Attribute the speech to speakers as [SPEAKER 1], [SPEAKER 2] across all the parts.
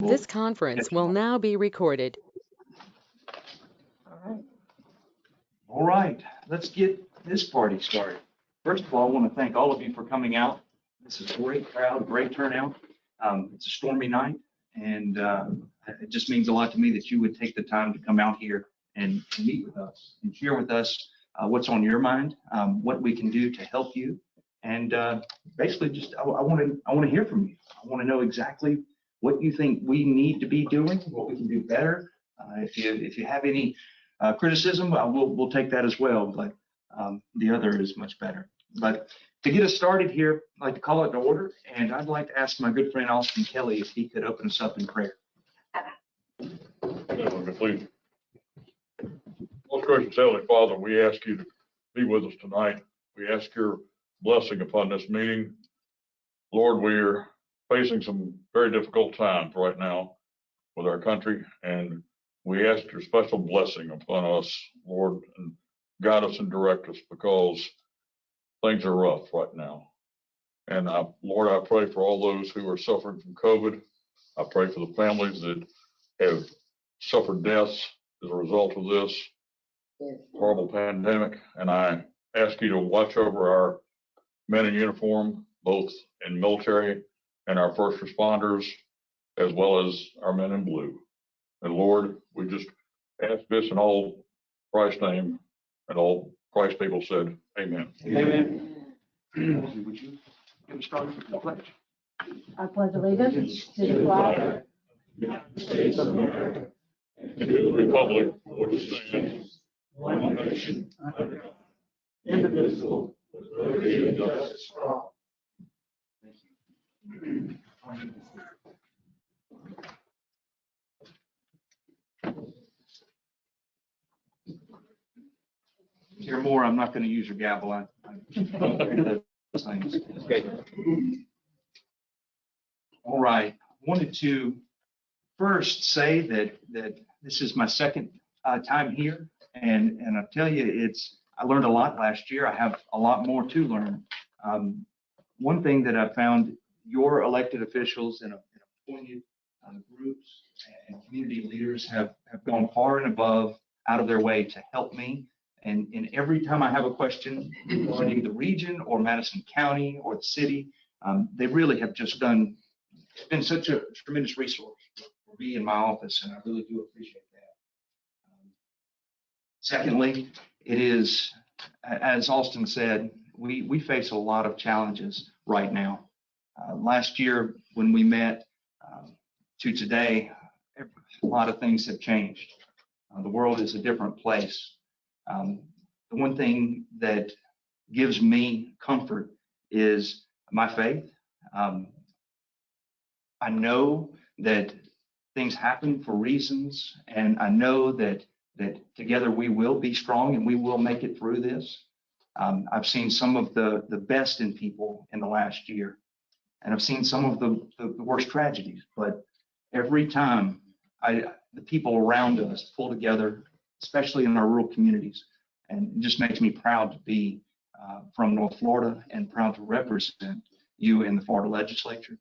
[SPEAKER 1] This conference will now be recorded.
[SPEAKER 2] All right, let's get this party started. First of all, I want to thank all of you for coming out. This is a great crowd, great turnout. It's a stormy night, and it just means a lot to me that you would take the time to come out here and meet with us and share with us what's on your mind, what we can do to help you, and basically just I want to hear from you. I want to know exactly what you think we need to be doing, what we can do better. If you have any criticism, we'll take that as well, but the other is much better. But to get us started here, I'd like to call it to order, and I'd like to ask my good friend Austin Kelly if he could open us up in prayer.
[SPEAKER 3] Please. Most gracious Heavenly Father, we ask you to be with us tonight. We ask your blessing upon this meeting. Lord, we're facing some very difficult times right now with our country, and we ask your special blessing upon us, Lord, and guide us and direct us, because things are rough right now. And Lord, I pray for all those who are suffering from COVID. I pray for the families that have suffered deaths as a result of this horrible pandemic. And I ask you to watch over our men in uniform, both in military and our first responders, as well as our men in blue. And Lord, we just ask this in all Christ's name, and all Christ people said, amen.
[SPEAKER 2] Amen. Would you get us started with the pledge?
[SPEAKER 4] I pledge allegiance to the flag of the United States of America
[SPEAKER 3] And to the republic which stands
[SPEAKER 4] one nation under God, indivisible, with liberty and justice for all.
[SPEAKER 2] Thank you. Hear more, I'm not going to use your gavel. I those things. Okay. All right. I wanted to first say that this is my second time here, and I'll tell you, I learned a lot last year. I have a lot more to learn. One thing that I found, your elected officials and appointed groups and community leaders have gone far and above, out of their way to help me. And every time I have a question regarding the region or Madison County or the city, they really have just been such a tremendous resource for me in my office, and I really do appreciate that. Secondly, it is, as Austin said, we face a lot of challenges right now. Last year when we met to today, a lot of things have changed. The world is a different place. The one thing that gives me comfort is my faith. I know that things happen for reasons, and I know that together we will be strong and we will make it through this. I've seen some of the best in people in the last year, and I've seen some of the worst tragedies, but every time the people around us pull together, especially in our rural communities, and it just makes me proud to be from North Florida and proud to represent you in the Florida legislature.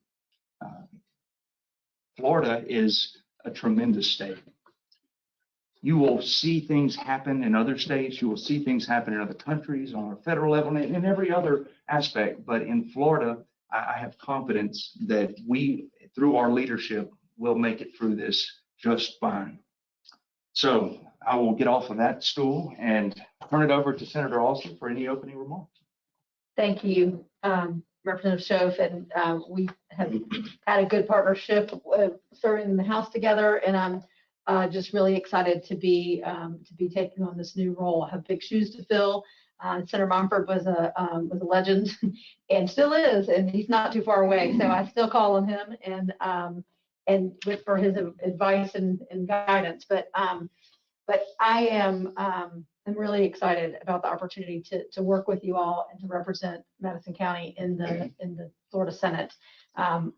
[SPEAKER 2] Florida is a tremendous state. You will see things happen in other states. You will see things happen in other countries on a federal level and in every other aspect. But in Florida, I have confidence that we, through our leadership, will make it through this just fine. So I will get off of that stool and turn it over to Senator Alston for any opening remarks.
[SPEAKER 4] Thank you, Representative Schoaf, and we have had a good partnership serving in the House together, and I'm just really excited to be taking on this new role. I have big shoes to fill. Senator Mumford was a legend and still is, and he's not too far away, so I still call on him and for his advice and guidance. But I am I'm really excited about the opportunity to work with you all and to represent Madison County in the Florida Senate.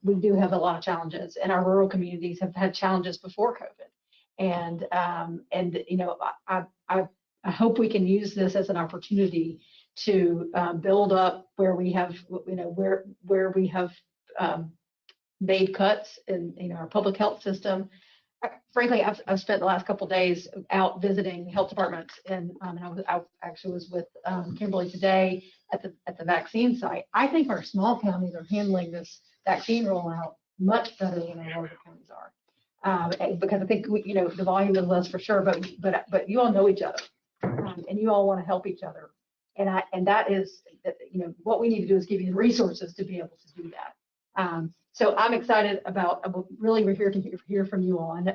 [SPEAKER 4] We do have a lot of challenges, and our rural communities have had challenges before COVID. And you know, I hope we can use this as an opportunity to build up where we have, you know, where we have made cuts in, our public health system. Frankly, I've spent the last couple of days out visiting health departments, and I actually was with Kimberly today at the vaccine site. I think our small counties are handling this vaccine rollout much better than our larger counties are, because I think the volume is less for sure, but you all know each other, and you all want to help each other, and that is what we need to do is give you the resources to be able to do that. So I'm excited about really we're here to hear from you all. And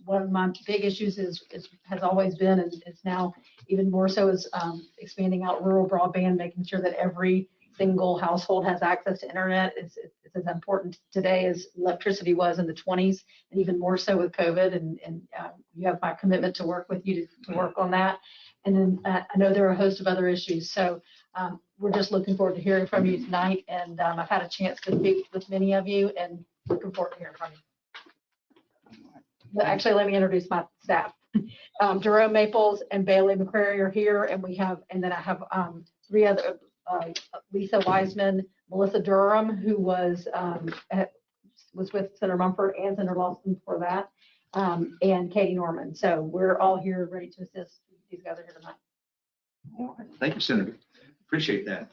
[SPEAKER 4] one of my big issues has always been, and it's now even more so, is expanding out rural broadband, making sure that every single household has access to internet. It's as important today as electricity was in the 20s, and even more so with COVID. And you have my commitment to work with you to work on that. And then I know there are a host of other issues. So we're just looking forward to hearing from you tonight. And I've had a chance to speak with many of you, and looking forward to hearing from you. But actually, let me introduce my staff. Jerome Maples and Bailey McCrary are here, and then I have three other, Lisa Wiseman, Melissa Durham, who was with Senator Mumford and Senator Lawson for that, and Katie Norman. So we're all here ready to assist these guys are here tonight.
[SPEAKER 2] All right. Thank you, Senator. Appreciate that.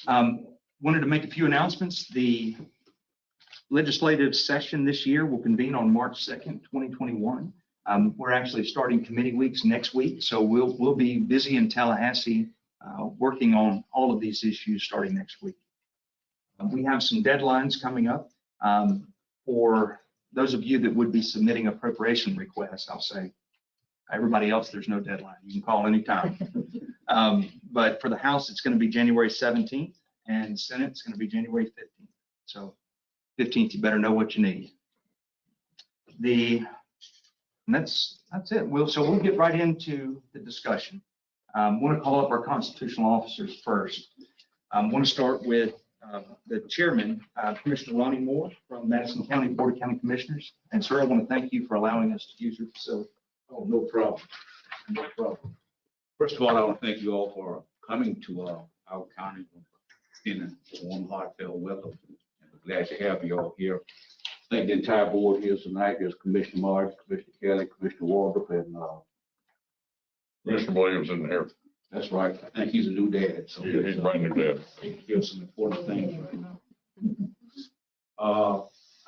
[SPEAKER 2] Wanted to make a few announcements. The legislative session this year will convene on March 2nd, 2021. We're actually starting committee weeks next week, so we'll be busy in Tallahassee working on all of these issues starting next week. We have some deadlines coming up for those of you that would be submitting appropriation requests. I'll say everybody else, there's no deadline. You can call anytime. But for the House, it's going to be January 17th, and Senate, it's going to be January 15th. So 15th, you better know what you need. And that's it. So we'll get right into the discussion. I want to call up our constitutional officers first. I want to start with the chairman, Commissioner Ronnie Moore from Madison County Board of County Commissioners. And sir, I want to thank you for allowing us to use your facility.
[SPEAKER 5] Oh, no problem. No problem. First of all, I want to thank you all for coming to our county in a warm, heartfelt welcome. And we're glad to have you all here. Thank the entire board here tonight. There's Commissioner March, Commissioner Kelly, Commissioner Waldrop, and
[SPEAKER 3] Mr. Williams in there.
[SPEAKER 5] that's right. I think he's a new dad. So
[SPEAKER 3] Yeah, he's brand new dad.
[SPEAKER 5] taking care of some important things right now.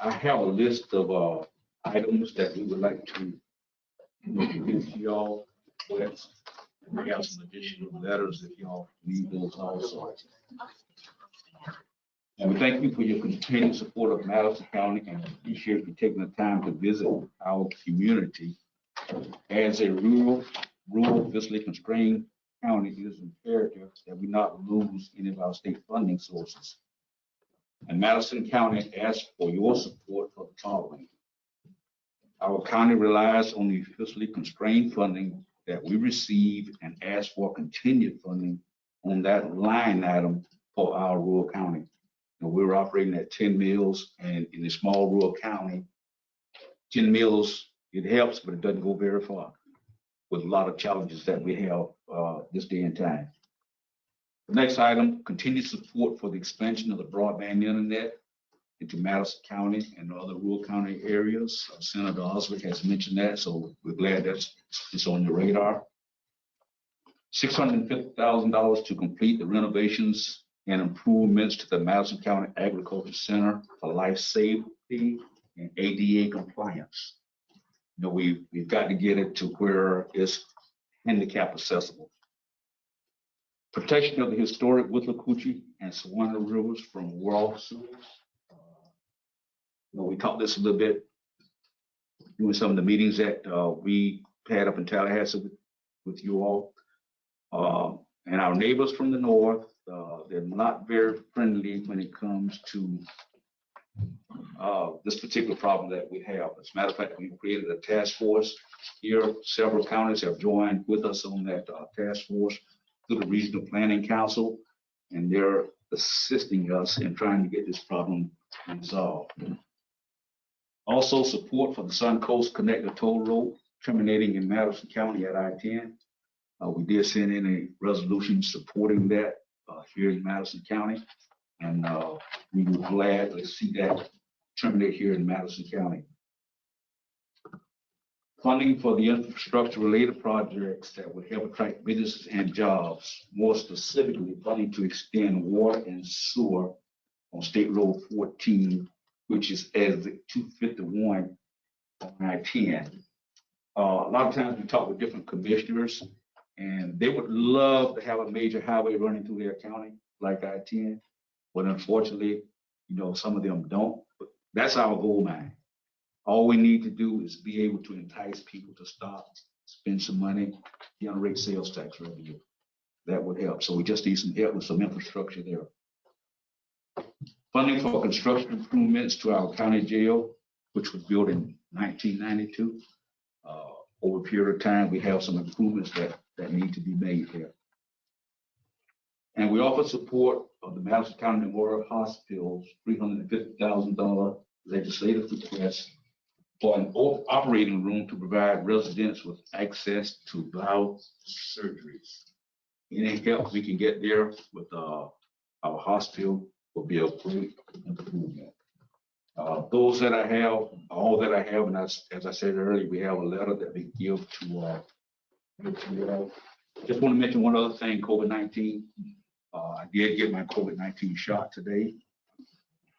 [SPEAKER 5] I have a list of items that we would like to give to y'all with. We have some additional letters if y'all need those also. And we thank you for your continued support of Madison County and appreciate you taking the time to visit our community. As a rural, fiscally constrained county, it is imperative that we not lose any of our state funding sources. And Madison County asks for your support for the following. Our county relies on the fiscally constrained funding that we receive and ask for continued funding on that line item for our rural county. And we're operating at 10 mills, and in a small rural county, 10 mills, it helps, but it doesn't go very far with a lot of challenges that we have this day and time. The next item, continued support for the expansion of the broadband internet into Madison County and other rural county areas. Senator Oswick has mentioned that, so we're glad that's on your radar. $650,000 to complete the renovations and improvements to the Madison County Agriculture Center for life safety and ADA compliance. You know, we've got to get it to where it's handicap accessible. Protection of the historic Withlacoochee and Suwannee rivers from world sewage. You know, we talked this a little bit during some of the meetings that we had up in Tallahassee with you all. And our neighbors from the north, they're not very friendly when it comes to this particular problem that we have. As a matter of fact, we created a task force here. Several counties have joined with us on that task force through the Regional Planning Council, and they're assisting us in trying to get this problem resolved. Also, support for the Suncoast Connector Toll Road terminating in Madison County at I-10. We did send in a resolution supporting that here in Madison County, and we were glad to see that terminate here in Madison County. Funding for the infrastructure-related projects that would help attract businesses and jobs, more specifically, funding to extend water and sewer on State Road 14, which is exit 251 on I-10. A lot of times we talk with different commissioners, and they would love to have a major highway running through their county, like I-10, but unfortunately, some of them don't. But that's our goal mine. All we need to do is be able to entice people to stop, spend some money, generate sales tax revenue. That would help. So we just need some help with some infrastructure there. Funding for construction improvements to our county jail, which was built in 1992. Over a period of time, we have some improvements that need to be made here. And we offer support of the Madison County Memorial Hospital's $350,000 legislative request for an operating room to provide residents with access to bowel surgeries. Any help we can get there with our hospital will be a great improvement. Those that I have, all that I have, and as I said earlier, we have a letter that we give to just want to mention one other thing, COVID-19. I did get my COVID-19 shot today.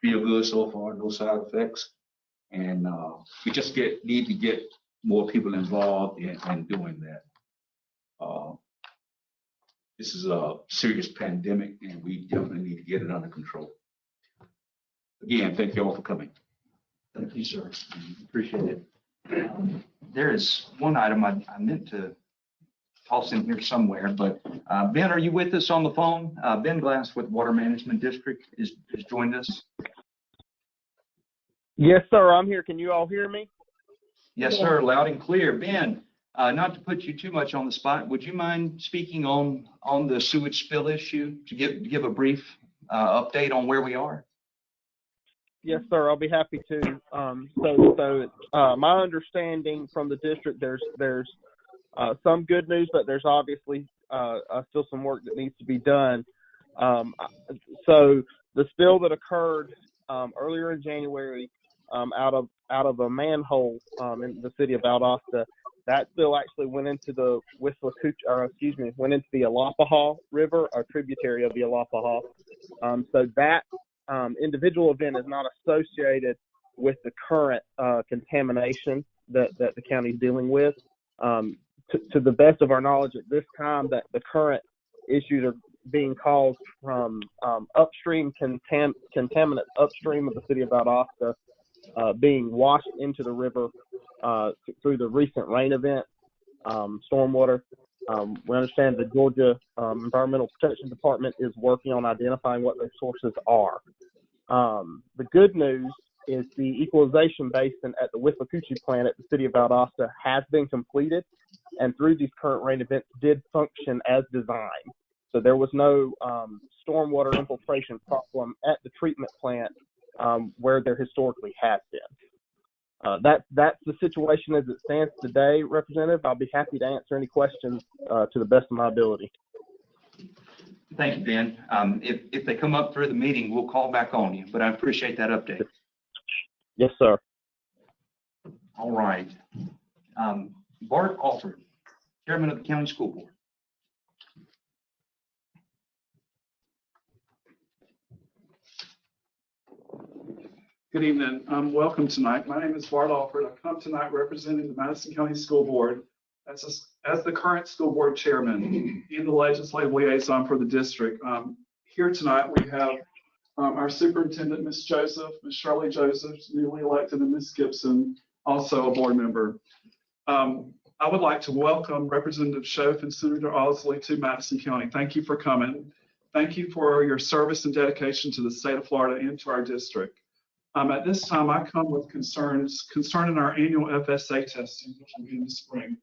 [SPEAKER 5] Feel good so far, no side effects. And we just need to get more people involved in doing that. This is a serious pandemic, and we definitely need to get it under control. Again, thank you all for coming.
[SPEAKER 2] Thank you, sir. Appreciate it. There is one item I meant to toss in here somewhere, but Ben, are you with us on the phone? Ben Glass with Water Management District has joined us.
[SPEAKER 6] Yes, sir. I'm here. Can you all hear me?
[SPEAKER 2] Yes, sir. Loud and clear. Ben, not to put you too much on the spot, would you mind speaking on the sewage spill issue to give a brief update on where we are?
[SPEAKER 6] Yes, sir. I'll be happy to. My understanding from the district, there's some good news, but there's obviously still some work that needs to be done. So the spill that occurred earlier in January out of a manhole in the city of Valdosta, that spill actually went into the went into the Alapaha River, a tributary of the Alapaha. So that individual event is not associated with the current contamination that the county is dealing with. To the best of our knowledge at this time, that the current issues are being caused from upstream contaminants upstream of the city of Valdosta being washed into the river through the recent rain event, stormwater. We understand the Georgia Environmental Protection Department is working on identifying what those sources are. The good news is the equalization basin at the Withlacoochee plant at the city of Valdosta has been completed, and through these current rain events did function as designed. So there was no stormwater infiltration problem at the treatment plant where there historically has been. That's the situation as it stands today, Representative. I'll be happy to answer any questions to the best of my ability.
[SPEAKER 2] Thank you, Ben. If they come up through the meeting, we'll call back on you, but I appreciate that update.
[SPEAKER 6] Yes, sir.
[SPEAKER 2] All right. Bart Alford, Chairman of the County School Board.
[SPEAKER 7] Good evening. Welcome tonight. My name is Bart Alford. I come tonight representing the Madison County School Board as the current school board chairman and the legislative liaison for the district. Here tonight we have our superintendent, Ms. Joseph, Ms. Shirley Joseph, newly elected, and Ms. Gibson, also a board member. I would like to welcome Representative Schoaf and Senator Osley to Madison County. Thank you for coming. Thank you for your service and dedication to the state of Florida and to our district. At this time, I come with concerns concerning our annual FSA testing, which will be in the spring.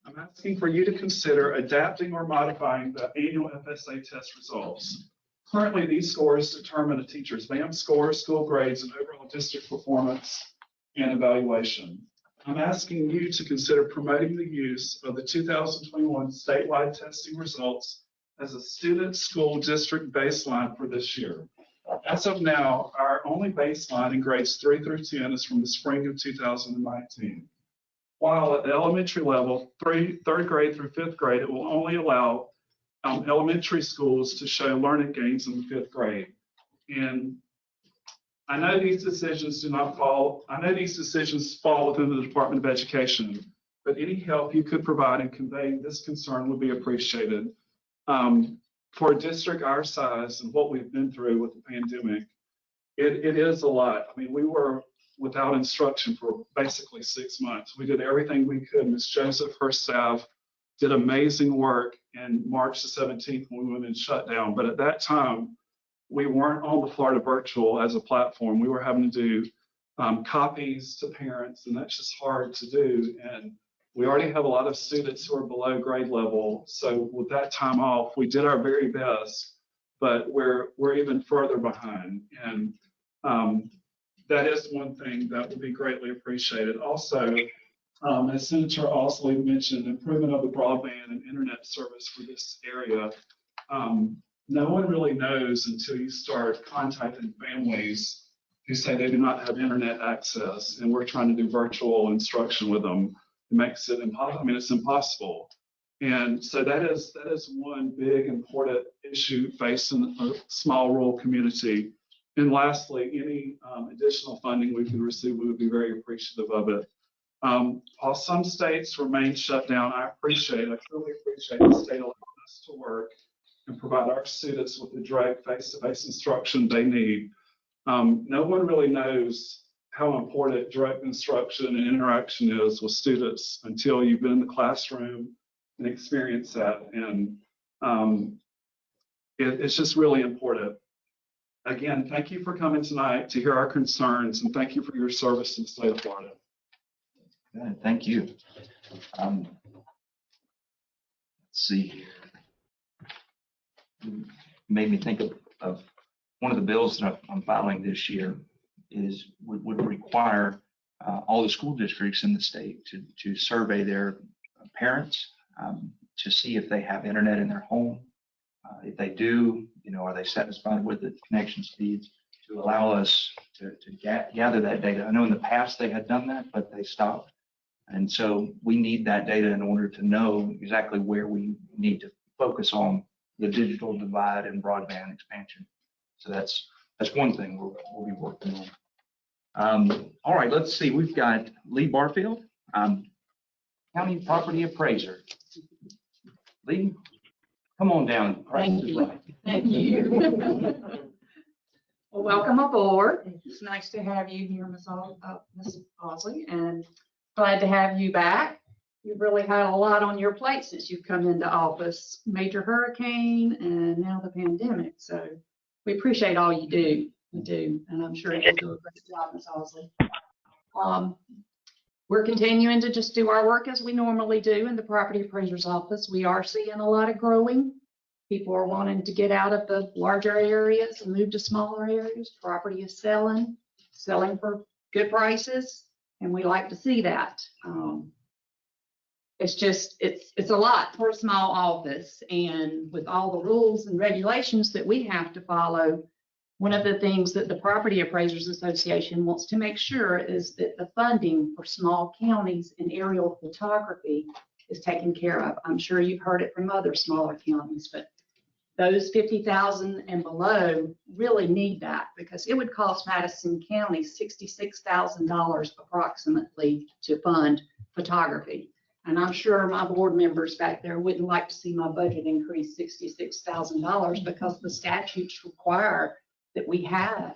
[SPEAKER 7] I'm asking for you to consider adapting or modifying the annual FSA test results. Currently, these scores determine a teacher's BAM score, school grades, and overall district performance and evaluation. I'm asking you to consider promoting the use of the 2021 statewide testing results as a student school district baseline for this year. As of now, our only baseline in grades 3 through 10 is from the spring of 2019. While at the elementary level, third grade through fifth grade, it will only allow elementary schools to show learning gains in the fifth grade. And I know these decisions fall within the Department of Education, but any help you could provide in conveying this concern would be appreciated. For a district our size and what we've been through with the pandemic, it is a lot. I mean, we were without instruction for basically 6 months. We did everything we could. Ms. Joseph, her staff, did amazing work in March the 17th when we went in shutdown. But at that time, we weren't on the Florida Virtual as a platform. We were having to do copies to parents, and that's just hard to do. And we already have a lot of students who are below grade level. So with that time off, we did our very best, but we're even further behind. And that is one thing that would be greatly appreciated. Also, as Senator Osley mentioned, improvement of the broadband and internet service for this area. No one really knows until you start contacting families who say they do not have internet access, and we're trying to do virtual instruction with them. It makes it impossible. I mean, it's impossible. And so that is one big important issue facing a small rural community. And lastly, any additional funding we can receive, we would be very appreciative of it. While some states remain shut down, I truly appreciate the state allowing us to work and provide our students with the direct face-to-face instruction they need. No one really knows how important direct instruction and interaction is with students until you've been in the classroom and experienced that. And it's just really important. Again, thank you for coming tonight to hear our concerns, and thank you for your service in the state of Florida.
[SPEAKER 2] Good, thank you. Let's see. Made me think of one of the bills that I'm filing this year would require all the school districts in the state to survey their parents to see if they have internet in their home. If they do, are they satisfied with the connection speeds, to allow us to gather that data. I know in the past they had done that, but they stopped. And so we need that data in order to know exactly where we need to focus on the digital divide and broadband expansion. So that's one thing we'll be working on. All right, let's see. We've got Lee Barfield, County Property Appraiser. Lee, come on down.
[SPEAKER 8] Thank you. Thank you. Well, welcome aboard. It's nice to have you here, Ms. Osley, and glad to have you back. You've really had a lot on your plate since you've come into office. Major hurricane and now the pandemic. So we appreciate all you do. We do, and I'm sure you'll do a great job, Ms. Osley. We're continuing to just do our work as we normally do in the property appraiser's office. We are seeing a lot of growing. People are wanting to get out of the larger areas and move to smaller areas. Property is selling for good prices, and we like to see that. It's a lot for a small office, and with all the rules and regulations that we have to follow, one of the things that the Property Appraisers Association wants to make sure is that the funding for small counties in aerial photography is taken care of. I'm sure you've heard it from other smaller counties, but those 50,000 and below really need that, because it would cost Madison County $66,000 approximately to fund photography. And I'm sure my board members back there wouldn't like to see my budget increase $66,000 because the statutes require that we have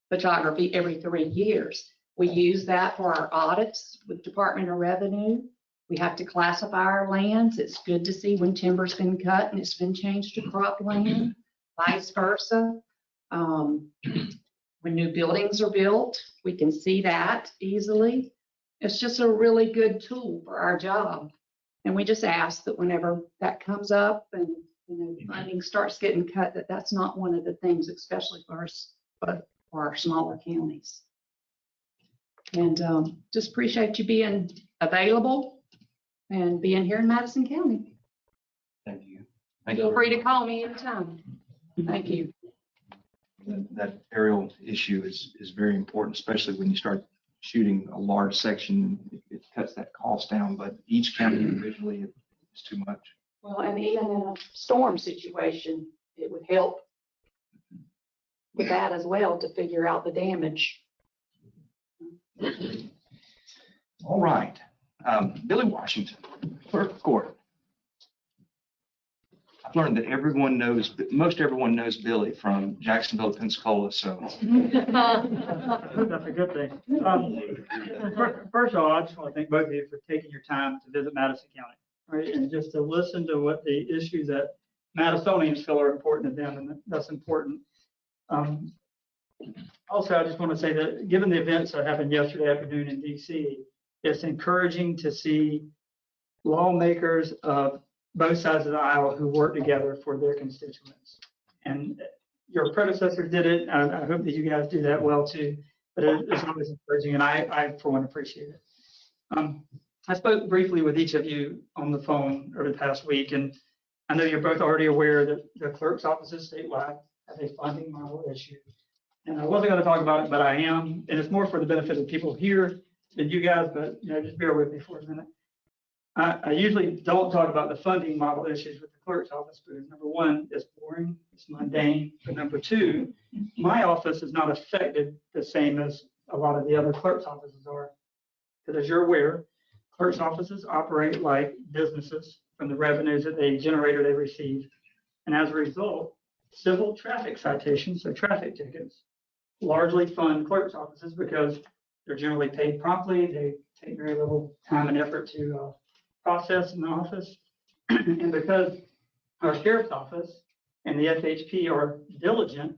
[SPEAKER 8] photography every 3 years. We use that for our audits with Department of Revenue. We have to classify our lands. It's good to see when timber's been cut and it's been changed to cropland, vice versa. When new buildings are built, we can see that easily. It's just a really good tool for our job. And we just ask that whenever that comes up and funding starts getting cut, that's not one of the things, especially for our smaller counties. And just appreciate you being available and being here in Madison County.
[SPEAKER 2] Thank you.
[SPEAKER 8] Feel free to call me anytime. Thank you.
[SPEAKER 2] that aerial issue is very important, especially when you start shooting a large section. It cuts that cost down, but each county individually is too much.
[SPEAKER 8] Well, and even in a storm situation, it would help with that as well to figure out the damage.
[SPEAKER 2] All right. Billy Washington, clerk of court. I've learned that most everyone knows Billy from Jacksonville, Pensacola, so.
[SPEAKER 9] That's a good thing. First of all, I just want to thank both of you for taking your time to visit Madison County, right? And just to listen to what the issues that Madisonians feel are important to them, and that's important. Also, I just want to say that given the events that happened yesterday afternoon in DC, it's encouraging to see lawmakers of both sides of the aisle who work together for their constituents. And your predecessors did it. I hope that you guys do that well too, but it's always encouraging, and I for one appreciate it. I spoke briefly with each of you on the phone over the past week, and I know you're both already aware that the clerk's offices statewide have a funding model issue. And I wasn't going to talk about it, but I am, and it's more for the benefit of people here than you guys, but just bear with me for a minute. I usually don't talk about the funding model issues with the clerk's office because number one, it's boring, it's mundane. But number two, my office is not affected the same as a lot of the other clerk's offices are. Because as you're aware, clerk's offices operate like businesses from the revenues that they generate or they receive. And as a result, civil traffic citations, so traffic tickets, largely fund clerk's offices because they're generally paid promptly. They take very little time and effort to process in the office. And because our sheriff's office and the FHP are diligent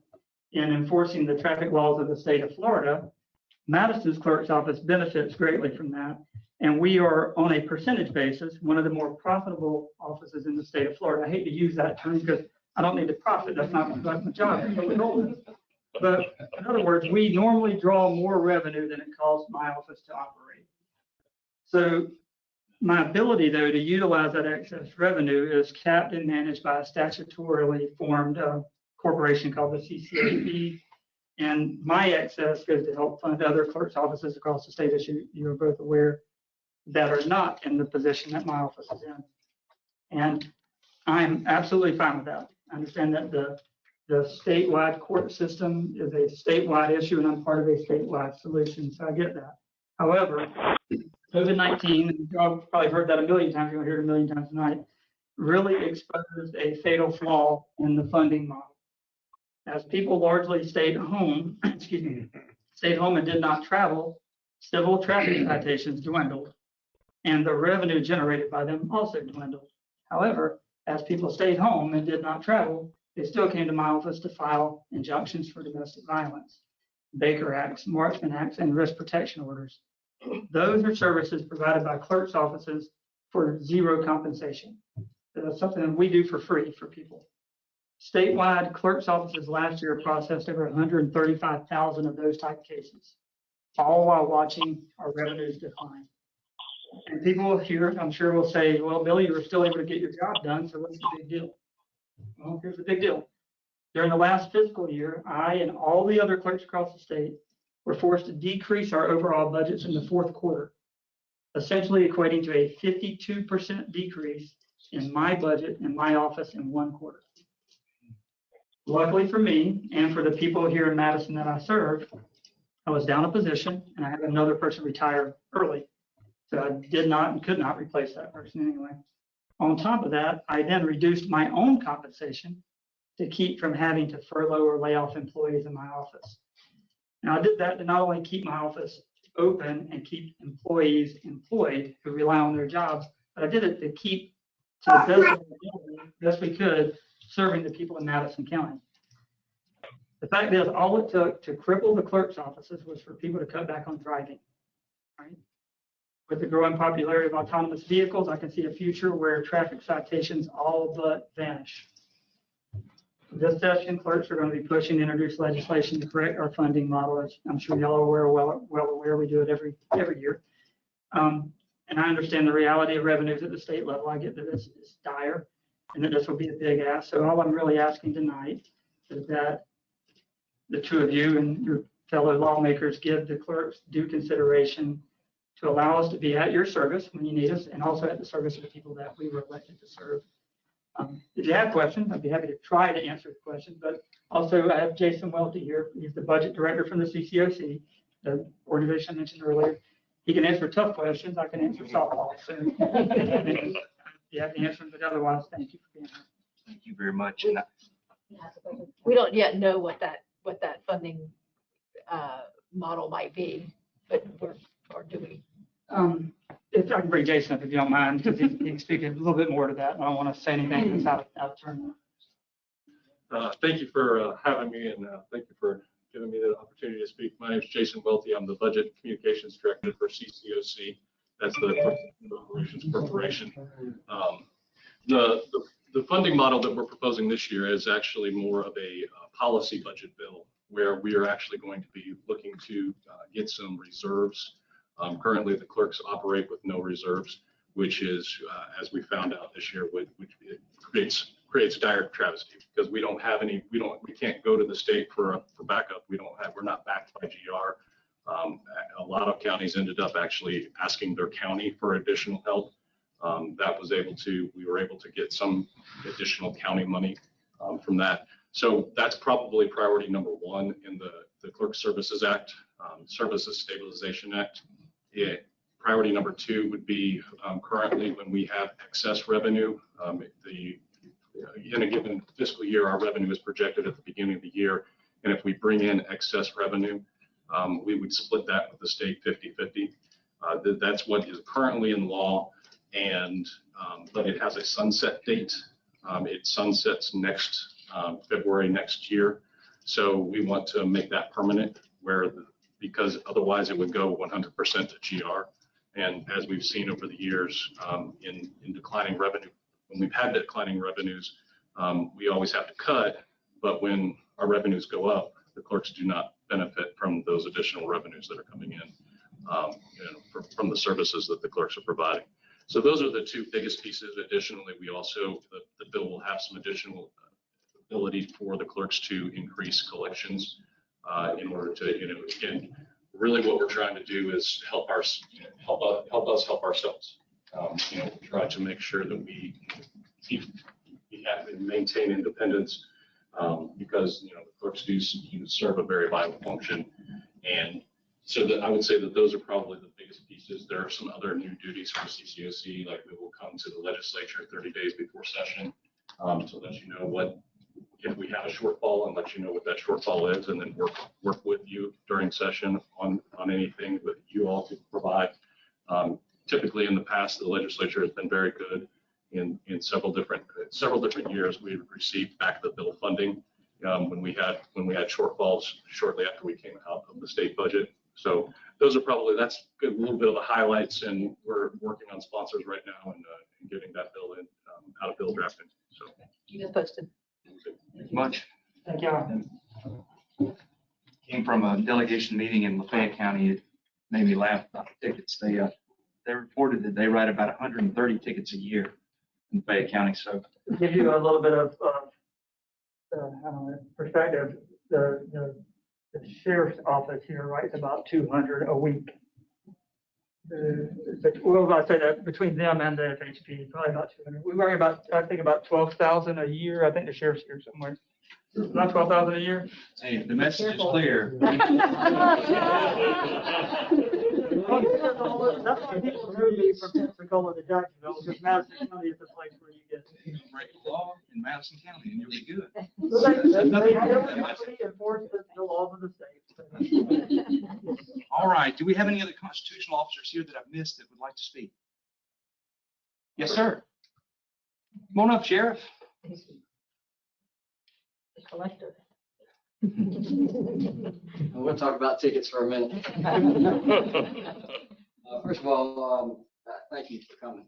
[SPEAKER 9] in enforcing the traffic laws of the state of Florida, Madison's clerk's office benefits greatly from that. And we are, on a percentage basis, one of the more profitable offices in the state of Florida. I hate to use that term because I don't need to profit. That's not my job. But in other words, we normally draw more revenue than it costs my office to operate. So my ability, though, to utilize that excess revenue is capped and managed by a statutorily formed corporation called the CCAP. And my excess goes to help fund other clerk's offices across the state, as you are both aware, that are not in the position that my office is in. And I'm absolutely fine with that. I understand that the statewide court system is a statewide issue, and I'm part of a statewide solution, so I get that. However, COVID-19, and you've probably heard that a million times, you'll hear it a million times tonight, really exposed a fatal flaw in the funding model. As people largely stayed home, stayed home and did not travel, civil traffic citations dwindled, and the revenue generated by them also dwindled. However, as people stayed home and did not travel, they still came to my office to file injunctions for domestic violence, Baker Acts, Marksman Acts, and risk protection orders. Those are services provided by clerk's offices for zero compensation. That's something that we do for free for people. Statewide, clerk's offices last year processed over 135,000 of those type cases, all while watching our revenues decline. And people here, I'm sure, will say, well, Billy, you were still able to get your job done, so what's the big deal? Well, here's the big deal. During the last fiscal year, I and all the other clerks across the state were forced to decrease our overall budgets in the fourth quarter, essentially equating to a 52% decrease in my budget in my office in one quarter. Luckily for me and for the people here in Madison that I serve, I was down a position and I had another person retire early. So I did not and could not replace that person anyway. On top of that, I then reduced my own compensation to keep from having to furlough or lay off employees in my office. Now, I did that to not only keep my office open and keep employees employed who rely on their jobs, but I did it to keep to the best we could serving the people in Madison County. The fact is, all it took to cripple the clerk's offices was for people to cut back on driving. Right? With the growing popularity of autonomous vehicles, I can see a future where traffic citations all but vanish. This session, clerks are going to be pushing to introduce legislation to correct our funding model. As I'm sure y'all are well aware, we do it every year. And I understand the reality of revenues at the state level. I get that this is dire and that this will be a big ask. So all I'm really asking tonight is that the two of you and your fellow lawmakers give the clerks due consideration to allow us to be at your service when you need us, and also at the service of the people that we were elected to serve. If you have questions, I'd be happy to try to answer the questions, but also I have Jason Welty here. He's the budget director from the CCOC, the organization I mentioned earlier. He can answer tough questions. I can answer softball. So you have to answer them, but otherwise, thank you for being here.
[SPEAKER 2] Thank you very much. And
[SPEAKER 4] We don't yet know what that funding model might be, but or do we?
[SPEAKER 9] If I can bring Jason up, if you don't mind, because he can speak a little bit more to that. I don't want to say anything that's out of turn.
[SPEAKER 10] Thank you for having me, and thank you for giving me the opportunity to speak. My name is Jason Welty. I'm the Budget Communications Director for CCOC. That's the Corporations Corporation. The funding model that we're proposing this year is actually more of a policy budget bill, where we are actually going to be looking to get some reserves. Currently, the clerks operate with no reserves, which is, as we found out this year, which creates dire travesty, because we don't have any. We can't go to the state for backup. We're not backed by GR. A lot of counties ended up actually asking their county for additional help. We were able to get some additional county money from that. So that's probably priority number one in the Clerk Services Act, Services Stabilization Act. Yeah. Priority number two would be currently when we have excess revenue. In a given fiscal year, our revenue is projected at the beginning of the year. And if we bring in excess revenue, we would split that with the state 50-50. That's what is currently in law, but it has a sunset date. It sunsets next February next year. So we want to make that permanent, because otherwise it would go 100% to GR. And as we've seen over the years, in declining revenue, when we've had declining revenues, we always have to cut. But when our revenues go up, the clerks do not benefit from those additional revenues that are coming in from the services that the clerks are providing. So those are the two biggest pieces. Additionally, we also, the bill will have some additional ability for the clerks to increase collections in order to, again, really what we're trying to do is help us help ourselves. Try to make sure that we maintain independence, because the clerks do serve a very vital function. And so I would say that those are probably the biggest pieces. There are some other new duties for CCOC, like we will come to the legislature 30 days before session to let you know if we have a shortfall, and let you know what that shortfall is, and then work with you during session on anything that you all could provide. Typically in the past, the legislature has been very good in several different years. We've received back the bill funding when we had shortfalls shortly after we came out of the state budget. So that's a little bit of the highlights, and we're working on sponsors right now and getting that bill in out of bill drafting. So
[SPEAKER 4] You just posted.
[SPEAKER 2] Thank you much.
[SPEAKER 9] Thank you.
[SPEAKER 2] Came from a delegation meeting in Lafayette County. It made me laugh about the tickets. They reported that they write about 130 tickets a year in Lafayette County. So
[SPEAKER 9] To give you a little bit of perspective, the sheriff's office here writes about 200 a week. I say that between them and the FHP, probably about 200. We worry about, I think, about 12,000 a year. I think the sheriff's here somewhere. About 12,000 a year.
[SPEAKER 2] hey, the message is clear.
[SPEAKER 9] That's why people move me from Pensacola to Jacksonville, because Madison County is the place where you get.
[SPEAKER 2] Break the law in Madison County and you'll be good.
[SPEAKER 9] They enforce the laws of the state.
[SPEAKER 2] All right. Do we have any other constitutional officers here that I've missed that would like to speak? Yes, sir. Come on up, Sheriff.
[SPEAKER 4] Collector.
[SPEAKER 11] We'll talk about tickets for a minute. First of all, thank you for coming.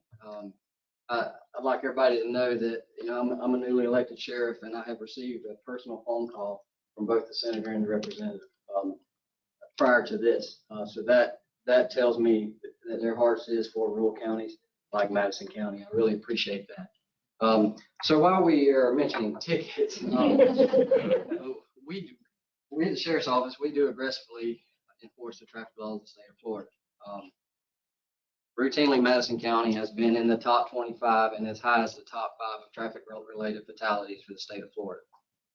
[SPEAKER 11] I'd like everybody to know that I'm a newly elected sheriff, and I have received a personal phone call from both the senator and the representative prior to this. So that tells me that their hearts is for rural counties like Madison County. I really appreciate that. So while we are mentioning tickets, we at the sheriff's office, we do aggressively enforce the traffic laws of the state of Florida. Routinely, Madison County has been in the top 25 and as high as the top 5 of traffic-related fatalities for the state of Florida.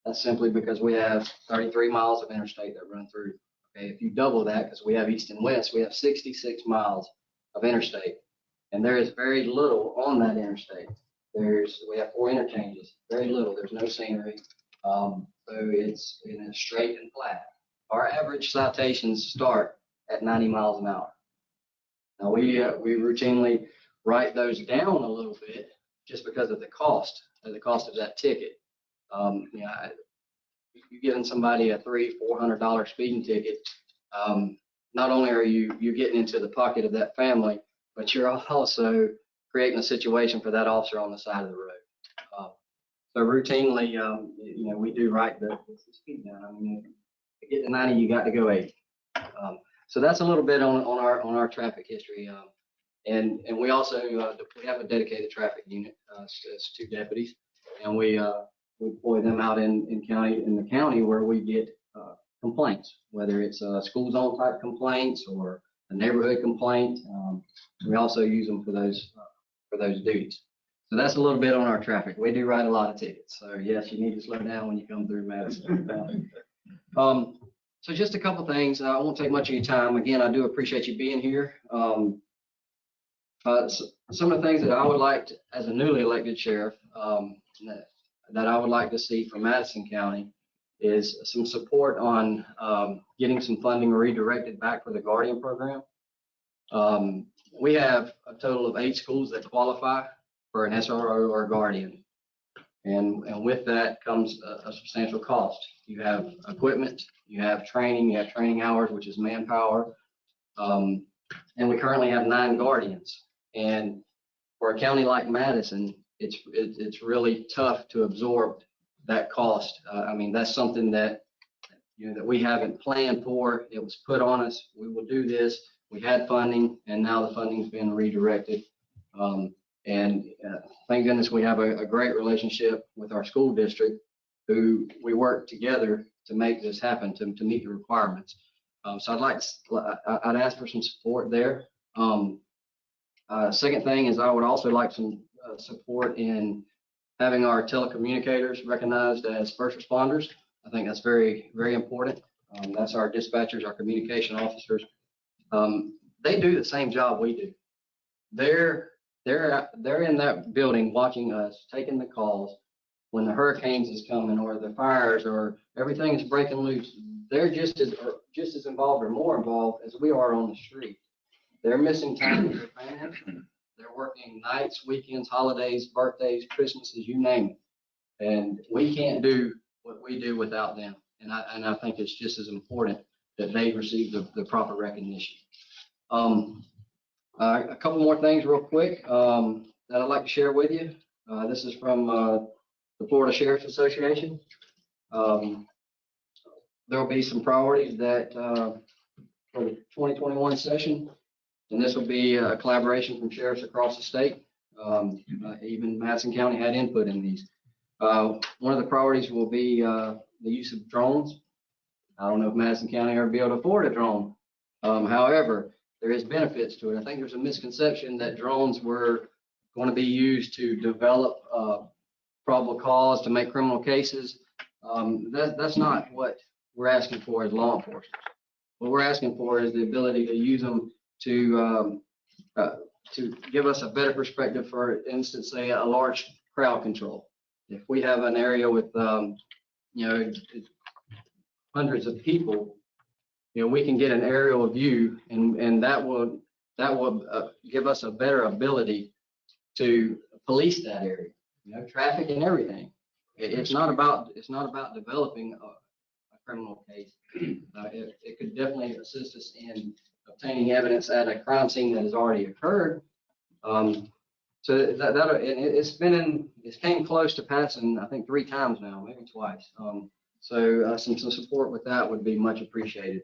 [SPEAKER 11] That's simply because we have 33 miles of interstate that run through. Okay, if you double that, because we have east and west, we have 66 miles of interstate, and there is very little on that interstate. We have 4 interchanges, very little. There's no scenery, so it's straight and flat. Our average citations start at 90 miles an hour. Now we routinely write those down a little bit just because of the cost of that ticket. You're giving somebody a $300-400 speeding ticket. Not only are you getting into the pocket of that family, but you're also creating a situation for that officer on the side of the road. So routinely, we do write the speed down. I mean, to get to 90, you got to go 80. So that's a little bit on our traffic history. And we also we have a dedicated traffic unit. It's 2 deputies, and we deploy them out in the county where we get complaints, whether it's school zone type complaints or a neighborhood complaint. We also use them for those duties. So that's a little bit on our traffic. We do write a lot of tickets. So yes, you need to slow down when you come through Madison. So just a couple things. I won't take much of your time. Again, I do appreciate you being here. Some of the things that I would like to, as a newly elected sheriff, that I would like to see from Madison County is some support on getting some funding redirected back for the Guardian program. We have a total of 8 schools that qualify for an SRO or Guardian. And with that comes a substantial cost. You have equipment, you have training hours, which is manpower. And we currently have 9 Guardians. And for a county like Madison, it's really tough to absorb that cost. I mean, that's something that that we haven't planned for. It was put on us. We will do this. We had funding, and now the funding's been redirected. Thank goodness we have a great relationship with our school district, who we work together to make this happen, to meet the requirements. So I'd ask for some support there. Second thing is I would also like some support in having our telecommunicators recognized as first responders. I think that's very, very important. That's our dispatchers, our communication officers. They do the same job we do. They're in that building watching us, taking the calls when the hurricanes is coming or the fires or everything is breaking loose. They're just as involved or more involved as we are on the street. They're missing time with their families. They're working nights, weekends, holidays, birthdays, Christmases, you name it. And we can't do what we do without them. And I think it's just as important that they receive the proper recognition. A couple more things real quick that I'd like to share with you. This is from the Florida Sheriff's Association. There will be some priorities that for the 2021 session, and this will be a collaboration from sheriffs across the state. Even Madison County had input in these. One of the priorities will be the use of drones. I don't know if Madison County ever be able to afford a drone. However, there is benefits to it. I think there's a misconception that drones were going to be used to develop probable cause to make criminal cases. That's not what we're asking for as law enforcement. What we're asking for is the ability to use them to give us a better perspective. For instance, say a large crowd control. If we have an area with hundreds of people, we can get an aerial view, and that will give us a better ability to police that area. Traffic and everything. It's not about developing a criminal case. It could definitely assist us in obtaining evidence at a crime scene that has already occurred. So it's came close to passing, I think 3 times now, maybe twice. So some support with that would be much appreciated.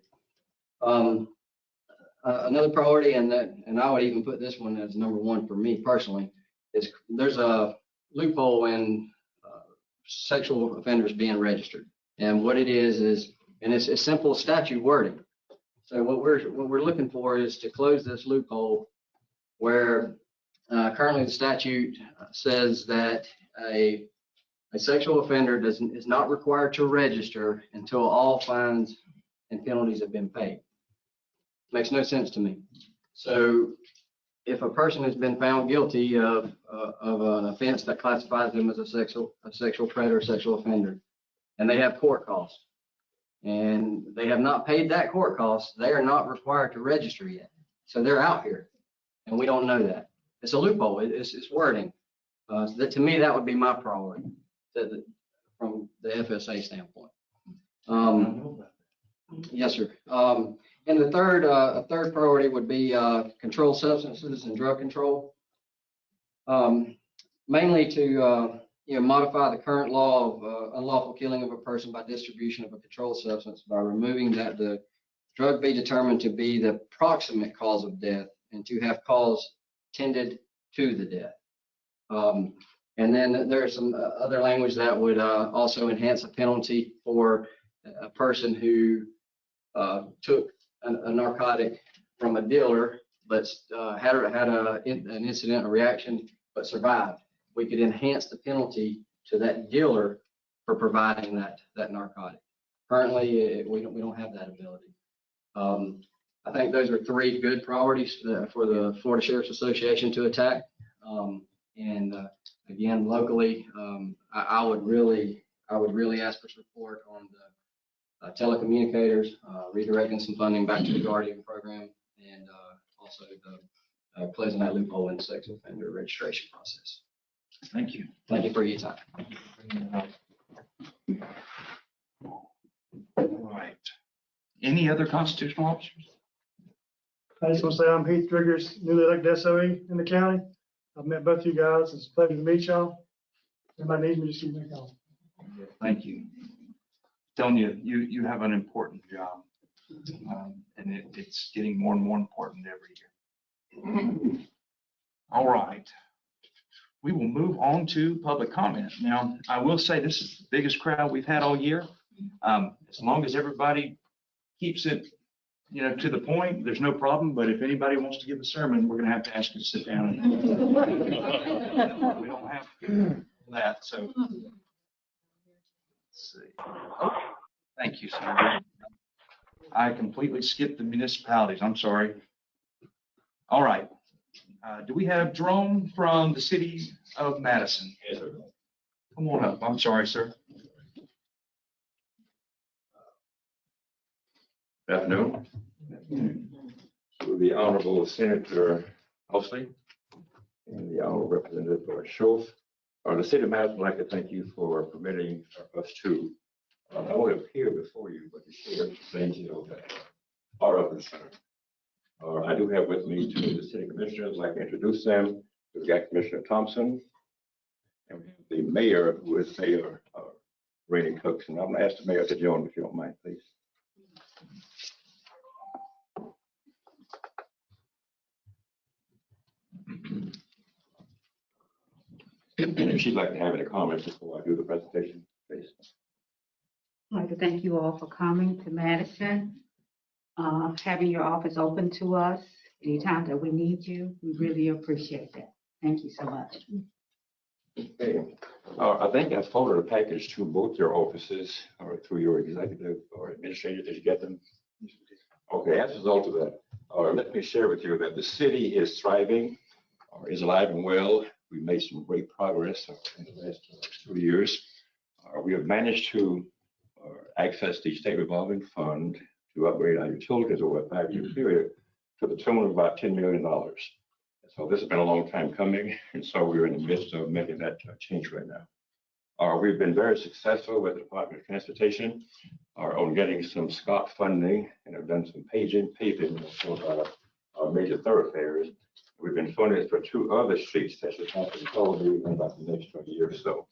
[SPEAKER 11] Another priority, and I would even put this one as number 1 for me personally, is there's a loophole in sexual offenders being registered. And what it is And it's simple statute wording. So what we're looking for is to close this loophole where currently the statute says that a sexual offender is not required to register until all fines and penalties have been paid. Makes no sense to me. So if a person has been found guilty of an offense that classifies them as a sexual predator, sexual offender, and they have court costs, and they have not paid that court cost, they are not required to register yet. So they're out here, and we don't know that. It's a loophole. It's wording. To me, that would be my priority from the FSA standpoint. Yes, sir. And the third priority would be controlled substances and drug control. Mainly to modify the current law of unlawful killing of a person by distribution of a controlled substance by removing that the drug be determined to be the proximate cause of death and to have cause tended to the death. And then there's some other language that would also enhance the penalty for a person who took a narcotic from a dealer, but had an incident, a reaction, but survived. We could enhance the penalty to that dealer for providing that narcotic. Currently, we don't have that ability. I think those are three good priorities for the Florida Sheriff's Association to attack. Again, locally, I would really ask for support on the telecommunicators, redirecting some funding back to the Guardian program, and also the closing that loophole in the sex offender registration process.
[SPEAKER 2] Thank you.
[SPEAKER 11] Thank you for your time.
[SPEAKER 2] All right. Any other constitutional officers?
[SPEAKER 12] I just want to say I'm Heath Driggers, newly elected SOE in the county. I've met both you guys. It's a pleasure to meet y'all. If anybody needs me, just give me a call.
[SPEAKER 2] Thank you. Telling you have an important job, and it's getting more and more important every year. All right. We will move on to public comment. Now, I will say this is the biggest crowd we've had all year. As long as everybody keeps it, to the point, there's no problem. But if anybody wants to give a sermon, we're going to have to ask you to sit down. We don't have that. So let's see. Oh, thank you, sir. I completely skipped the municipalities. I'm sorry. All right. Do we have Jerome from the city of Madison? Yes, sir. Come on up. I'm sorry, sir.
[SPEAKER 13] Good afternoon. To the Honorable Senator Housley and the Honorable Representative Schoaf. The city of Madison would like to thank you for permitting us to not only appear before you, but to share things that are of concern. I do have with me two of the city commissioners. I'd like to introduce them. We've got Commissioner Thompson and the mayor, who is Mayor Rainey Cooks. And I'm going to ask the mayor to join, if you don't mind, please. If she'd like to have any comments before I do the presentation, please.
[SPEAKER 14] I'd like to thank you all for coming to Madison, having your office open to us anytime that we need you. We really appreciate that. Thank you so much.
[SPEAKER 13] Okay. I think I forwarded a package to both your offices or through your executive or administrator. Did you get them? Okay, as a result of that, let me share with you that the city is thriving, is alive and well. We made some great progress in the last 2 years. We have managed to access the state revolving fund to upgrade our utilities over a 5-year period to the tune of about $10 million. So this has been a long time coming, and so we're in the midst of making that change right now. We've been very successful with the Department of Transportation on getting some SCOT funding, and have done some paving for our major thoroughfares. We've been funded for 2 other streets that should happen probably within about the next 20 years or so.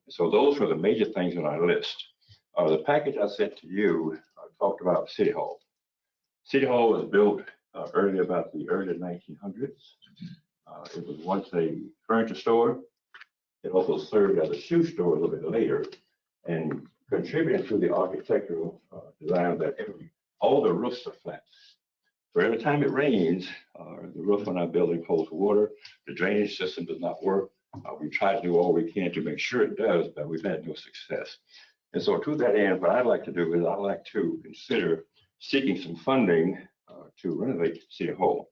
[SPEAKER 13] So those were the major things on our list. The package I sent to you talked about City Hall. City Hall was built about the early 1900s. It was once a furniture store. It also served as a shoe store a little bit later. And contributed to the architectural design of that area. All the roofs are flat. So every time it rains, the roof on our building holds water, the drainage system does not work. We try to do all we can to make sure it does, but we've had no success. And so to that end, what I'd like to do is I'd like to consider seeking some funding to renovate City Hall.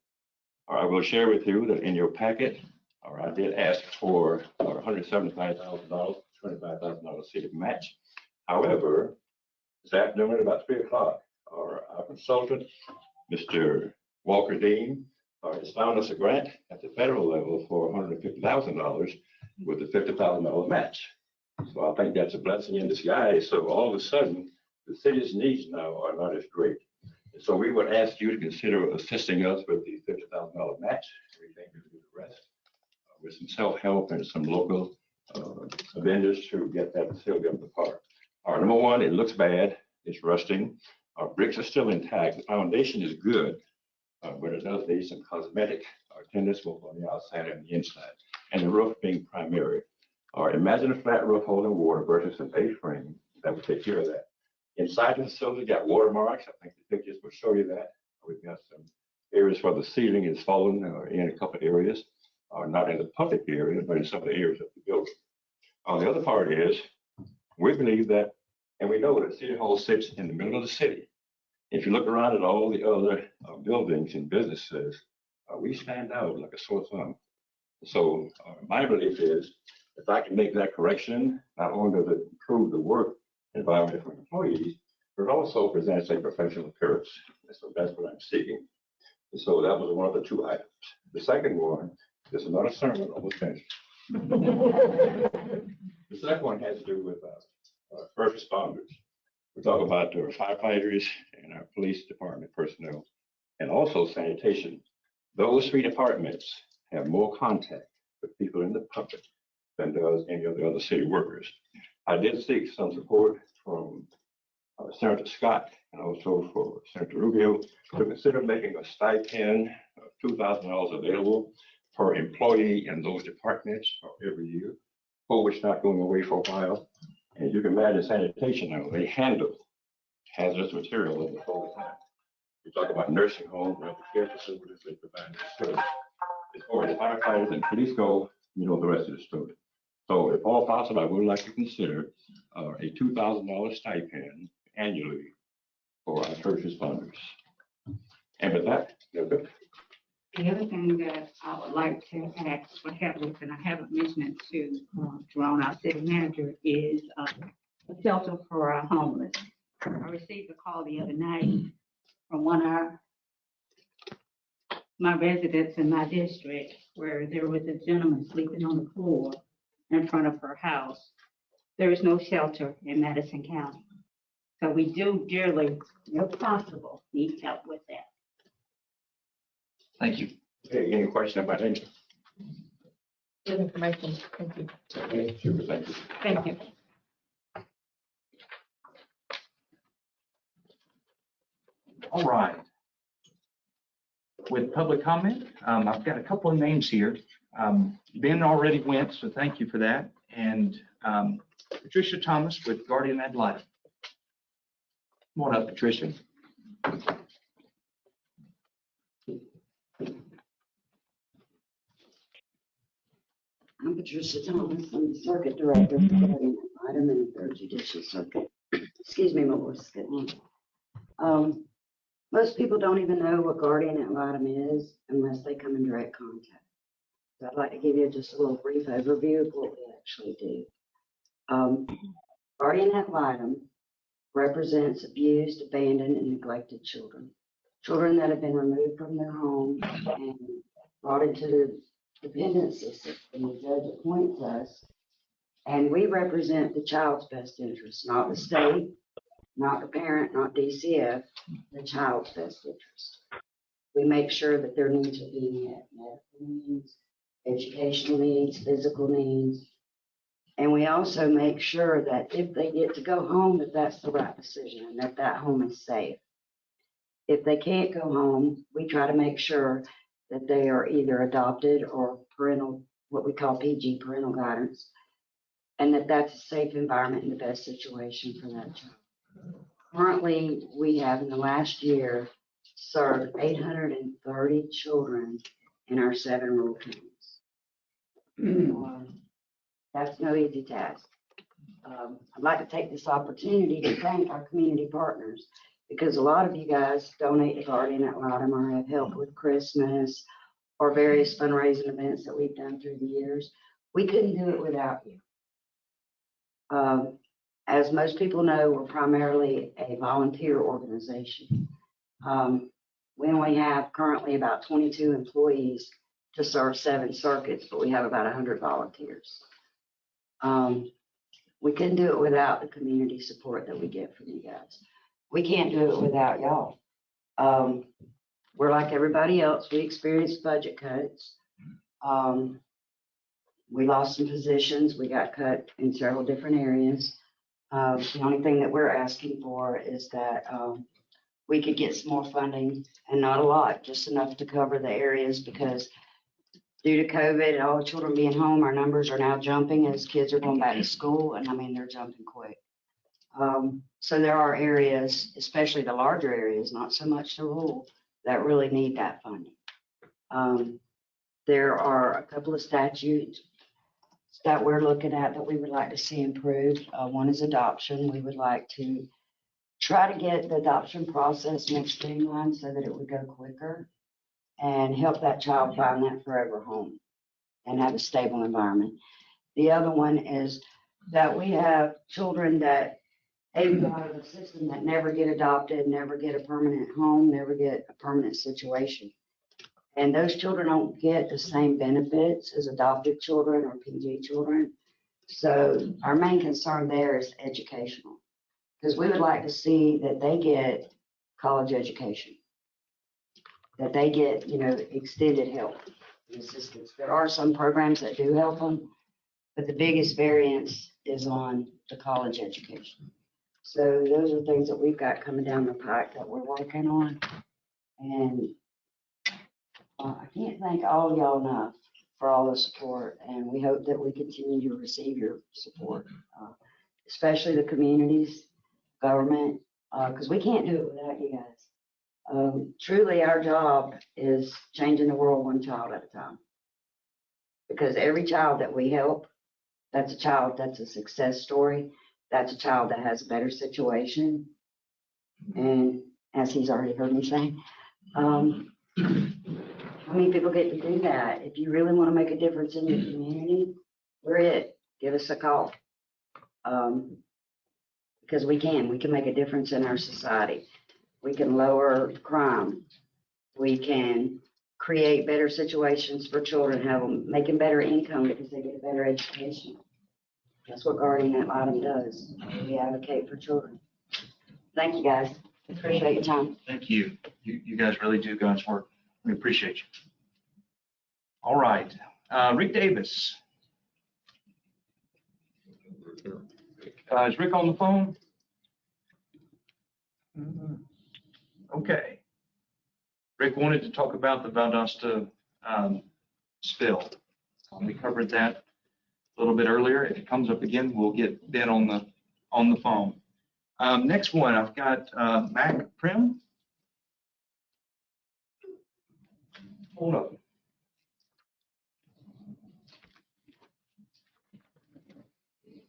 [SPEAKER 13] I will share with you that in your packet, I did ask for $175,000, $25,000 city match. However, this afternoon at about 3 o'clock, our consultant, Mr. Walker Dean, has found us a grant at the federal level for $150,000 with a $50,000 match. So I think that's a blessing in disguise. So all of a sudden, the city's needs now are not as great. And so we would ask you to consider assisting us with the $50,000 match. We think we can do the rest with some self-help and some local vendors to get that facility up to par. Number one, it looks bad. It's rusting. Our bricks are still intact. The foundation is good, but it does need some cosmetic attendance both on the outside and the inside. And the roof being primary. Imagine a flat roof holding water versus an A-frame that would take care of that. Inside the facility, got watermarks. I think the pictures will show you that. We've got some areas where the ceiling is fallen in a couple of areas, not in the public area, but in some of the areas of the building. The other part is, we believe that, and we know that City Hall sits in the middle of the city. If you look around at all the other buildings and businesses, we stand out like a sore thumb. So my belief is, if I can make that correction, not only does it improve the work environment for employees, but it also presents a professional appearance. So that's what I'm seeking. And so that was one of the two items. The second one is another sermon, almost finished. The second one has to do with first responders. We talk about our firefighters and our police department personnel, and also sanitation. Those three departments have more contact with people in the public than does any of the other city workers. I did seek some support from Senator Scott and also for Senator Rubio to consider making a stipend of $2,000 available per employee in those departments every year, for which not going away for a while. And you can imagine sanitation now, they handle hazardous material all the time. You talk about nursing homes, and other care facilities, they provide this service. As far as firefighters and police go, you know the rest of the story. So if all possible, I would like to consider a $2,000 stipend annually for our first responders. And with that, they're good.
[SPEAKER 14] The other thing that I would like to ask for help with, and I haven't mentioned it to Jerome, our city manager, is a shelter for our homeless. I received a call the other night from one of my residents in my district where there was a gentleman sleeping on the floor in front of her house. There is no shelter in Madison County. So we do dearly, if possible, need help with that.
[SPEAKER 2] Thank you.
[SPEAKER 13] Okay, any question about any?
[SPEAKER 4] Good information. Thank you.
[SPEAKER 13] Okay, super, thank you.
[SPEAKER 14] Thank you.
[SPEAKER 2] All right. With public comment, I've got a couple of names here. Ben already went, so thank you for that. And Patricia Thomas with Guardian Ad Litem. Come on up, Patricia.
[SPEAKER 15] I'm Patricia Thomas. I'm the circuit director for Guardian Ad Litem in the 3rd Judicial Circuit. Excuse me, my voice is getting on. Most people don't even know what Guardian Ad Litem is unless they come in direct contact. So I'd like to give you just a little brief overview of what we actually do. Guardian Ad Litem represents abused, abandoned, and neglected children. Children that have been removed from their homes and brought into the dependency system. The judge appoints us, and we represent the child's best interest, not the state, not the parent, not DCF, the child's best interest. We make sure that their needs are being met, medical needs, educational needs, physical needs. And we also make sure that if they get to go home, that that's the right decision and that that home is safe. If they can't go home, we try to make sure that they are either adopted or parental, what we call PG, parental guidance, and that that's a safe environment and the best situation for that child. Currently, we have in the last year served 830 children in our 7 rural counties. That's no easy task. I'd like to take this opportunity to thank our community partners, because a lot of you guys donate to Guardian ad litem or have helped with Christmas or various fundraising events that we've done through the years. We couldn't do it without you. As most people know, we're primarily a volunteer organization. We only have currently about 22 employees to serve 7 circuits, but we have about 100 volunteers. We couldn't do it without the community support that we get from you guys. We can't do it without y'all. We're like everybody else. We experienced budget cuts. We lost some positions. We got cut in several different areas. The only thing that we're asking for is that we could get some more funding, and not a lot, just enough to cover the areas, because due to COVID and all the children being home, our numbers are now jumping as kids are going back to school, and I mean, they're jumping quick. So there are areas, especially the larger areas, not so much the rural, that really need that funding. There are a couple of statutes that we're looking at that we would like to see improved. One is adoption. We would like to try to get the adoption process more streamlined so that it would go quicker and help that child find that forever home and have a stable environment. The other one is that we have children that age out of the system that never get adopted, never get a permanent home, never get a permanent situation. And those children don't get the same benefits as adopted children or PG children. So our main concern there is educational, because we would like to see that they get college education, that they get, extended help and assistance. There are some programs that do help them, but the biggest variance is on the college education. So those are things that we've got coming down the pike that we're working on. And I can't thank all of y'all enough for all the support, and we hope that we continue to receive your support, especially the communities, government, because we can't do it without you guys. Truly, our job is changing the world one child at a time, because every child that we help, that's a child that's a success story. That's a child that has a better situation. And as he's already heard me say, how many people get to do that? If you really want to make a difference in your community, we're it. Give us a call. Because we can make a difference in our society. We can lower crime. We can create better situations for children, have them making better income because they get a better education. That's what Guardian ad litem does. We advocate for children. Thank you, guys. Appreciate your time.
[SPEAKER 2] Thank you. You guys really do God's work. We appreciate you. All right. Rick Davis. Is Rick on the phone? Okay. Rick wanted to talk about the Valdosta spill. We covered that a little bit earlier. If it comes up again, we'll get Ben on the phone. Next one, I've got Mac Prim. Hold up.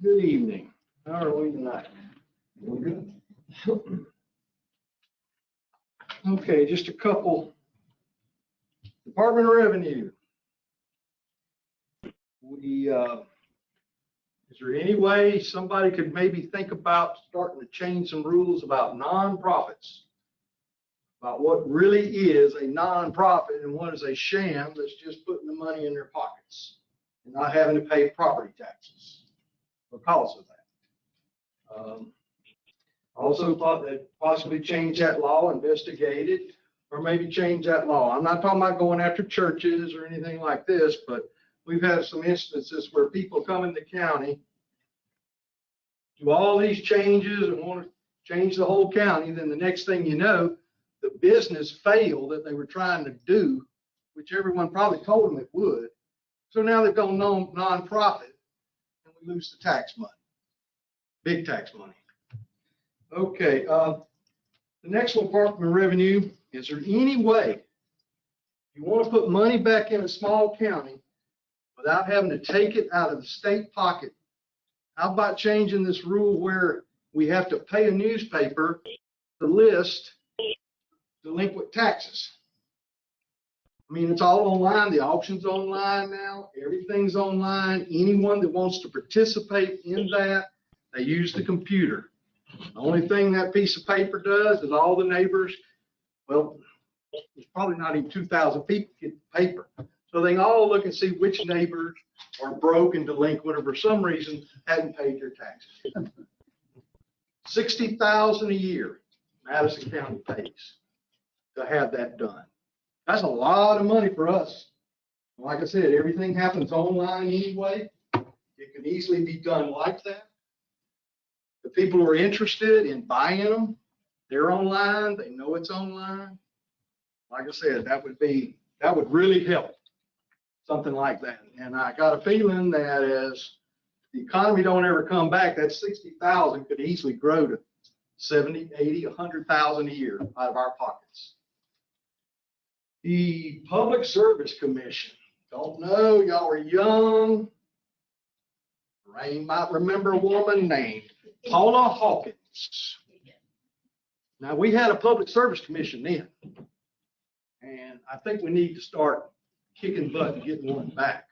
[SPEAKER 16] Good evening. How are we tonight?
[SPEAKER 2] Doing good.
[SPEAKER 16] Okay, just a couple. Department of Revenue. Is there any way somebody could maybe think about starting to change some rules about nonprofits? About what really is a nonprofit and what is a sham that's just putting the money in their pockets and not having to pay property taxes because of that. Also thought they'd possibly change that law, investigate it, or maybe change that law. I'm not talking about going after churches or anything like this, but we've had some instances where people come in the county, do all these changes and want to change the whole county. Then the next thing you know, the business failed that they were trying to do, which everyone probably told them it would. So now they've gone nonprofit. And we lose the tax money. Big tax money. Okay, the next one, Department of Revenue, is there any way you want to put money back in a small county without having to take it out of the state pocket? How about changing this rule where we have to pay a newspaper to list delinquent taxes? I mean, it's all online. The auction's online now. Everything's online. Anyone that wants to participate in that, they use the computer. The only thing that piece of paper does is all the neighbors, well, there's probably not even 2,000 people get the paper. So they can all look and see which neighbors are broke and delinquent or for some reason hadn't paid their taxes. $60,000 a year Madison County pays to have that done. That's a lot of money for us. Like I said, everything happens online anyway. It can easily be done like that. The people who are interested in buying them, they're online. They know it's online. Like I said, that would really help, something like that. And I got a feeling that as the economy don't ever come back, that 60,000 could easily grow to 70, 80, 100,000 a year out of our pockets. The Public Service Commission. Don't know, y'all are young. Ray might remember a woman named Paula Hawkins. Now, we had a Public Service Commission then, and I think we need to start kicking butt and getting one back.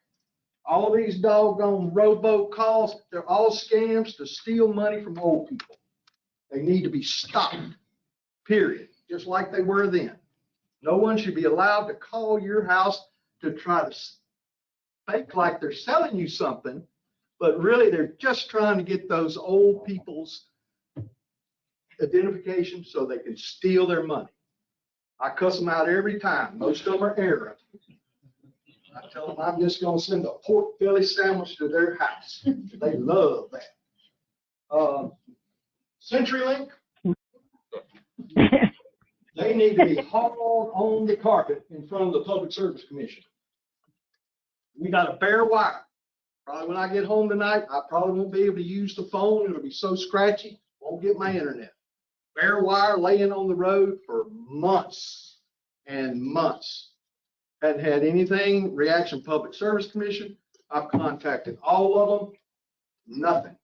[SPEAKER 16] All these doggone robocalls, they're all scams to steal money from old people. They need to be stopped, period, just like they were then. No one should be allowed to call your house to try to fake like they're selling you something, but really they're just trying to get those old people's identification so they can steal their money. I cuss them out every time. Most of them are arrogant. I tell them I'm just going to send a pork belly sandwich to their house. They love that. CenturyLink, they need to be hauled on the carpet in front of the Public Service Commission. We got a bare wire. Probably when I get home tonight, I probably won't be able to use the phone. It'll be so scratchy, won't get my internet. Bare wire laying on the road for months and months. Hadn't had anything. Reaction Public Service Commission. I've contacted all of them. Nothing.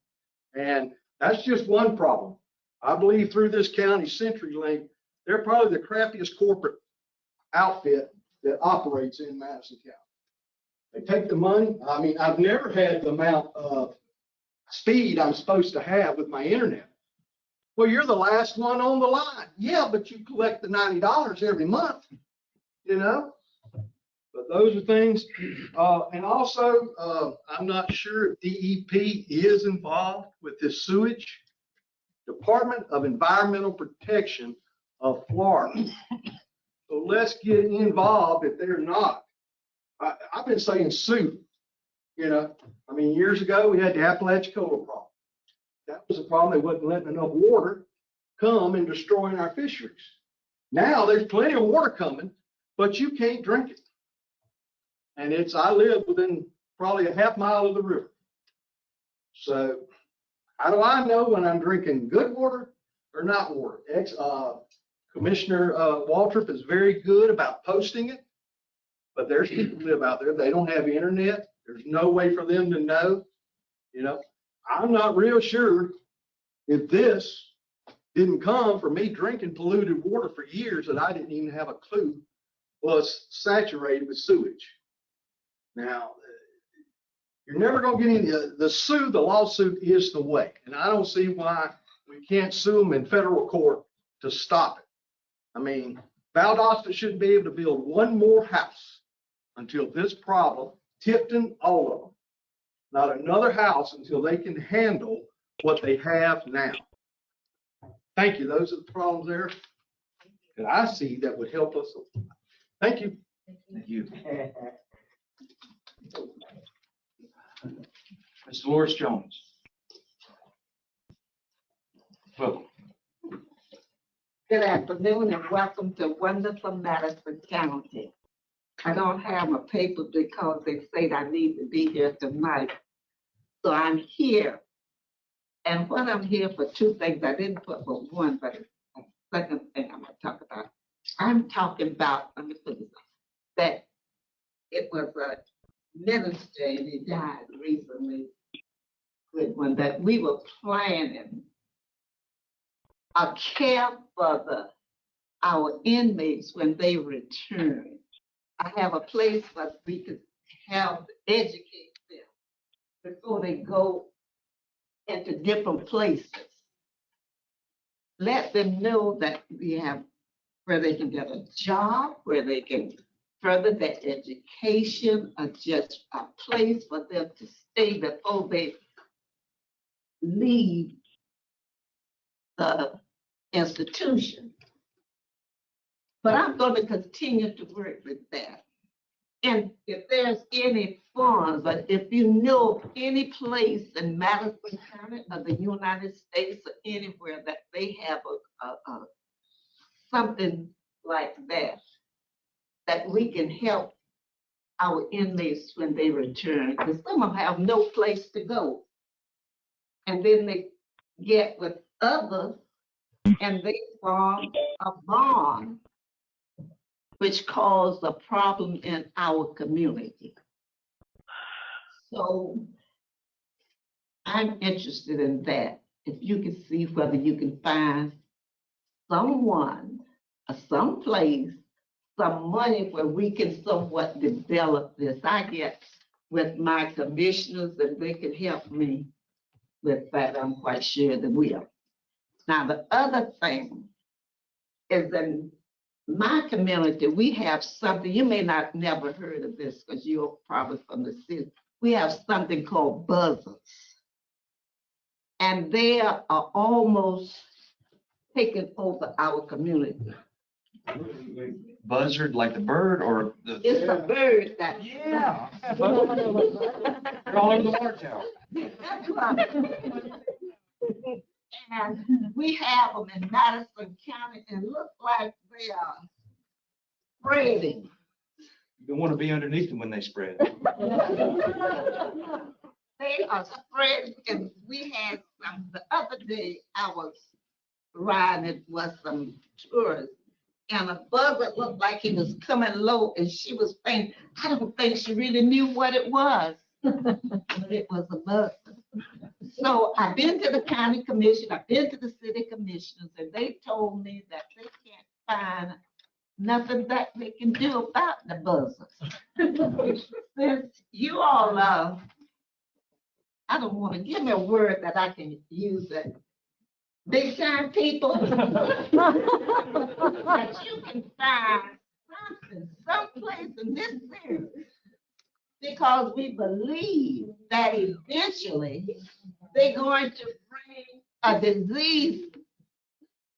[SPEAKER 16] And that's just one problem. I believe through this county CenturyLink, they're probably the crappiest corporate outfit that operates in Madison County. They take the money. I mean, I've never had the amount of speed I'm supposed to have with my internet. Well, you're the last one on the line. Yeah, but you collect the $90 every month, you know? But those are things. And also, I'm not sure if DEP is involved with this sewage. Department of Environmental Protection of Florida. So let's get involved if they're not. I've been saying sue, you know. I mean, years ago, we had the Apalachicola problem. That was a problem. They wasn't letting enough water come and destroying our fisheries. Now there's plenty of water coming, but you can't drink it. And I live within probably a half mile of the river. So how do I know when I'm drinking good water or not water? Commissioner Waltrip is very good about posting it, but there's people who live out there. They don't have internet. There's no way for them to know. You know, I'm not real sure if this didn't come from me drinking polluted water for years that I didn't even have a clue was saturated with sewage. Now, you're never going to get any, the lawsuit is the way. And I don't see why we can't sue them in federal court to stop it. I mean, Valdosta shouldn't be able to build one more house until this problem, Tipton, all of them, not another house until they can handle what they have now. Thank you. Those are the problems there that I see that would help us. Thank you.
[SPEAKER 2] Thank you. Ms. Dolores Jones. Well,
[SPEAKER 17] good afternoon and welcome to wonderful Madison County. I don't have a paper because they said I need to be here tonight. So I'm here. And what I'm here for, two things, I didn't put but one, but a second thing I'm gonna talk about. I'm talking about, let me put this up, that it was a minister and he died recently, good one, that we were planning a camp for our inmates when they return. I have a place where we could help educate them before they go into different places. Let them know that we have where they can get a job, where they can further their education, or just a place for them to stay before they leave the institution. But I'm going to continue to work with that. And if there's any funds, but if you know of any place in Madison County or the United States or anywhere that they have a something like that we can help our inmates when they return, because some of them have no place to go. And then they get with others and they form a bond, which caused a problem in our community. So I'm interested in that. If you can see whether you can find someone or someplace, some money where we can somewhat develop this. I get with my commissioners and they can help me with that. I'm quite sure they will. Now, the other thing is in my community, we have something, you may not never heard of this because you're probably from the city. We have something called buzzards. And they are almost taking over our community.
[SPEAKER 2] Buzzard like the bird or the?
[SPEAKER 17] It's a bird that.
[SPEAKER 2] Yeah. They're all over the water tower.
[SPEAKER 17] And we have them in Madison County and look like they are spreading.
[SPEAKER 2] You don't want to be underneath them when they spread.
[SPEAKER 17] They are spreading, and we had some, the other day I was riding with some tourists and a buzzard looked like he was coming low and she was faint. I don't think she really knew what it was, but it was a buzzard. So I've been to the county commission, I've been to the city commissioners, and they told me that they can't find nothing that they can do about the buzzards. Since you all, I don't want to give me a word that I can use that big time people. That you can find something, someplace in this series. Because we believe that eventually they're going to bring a disease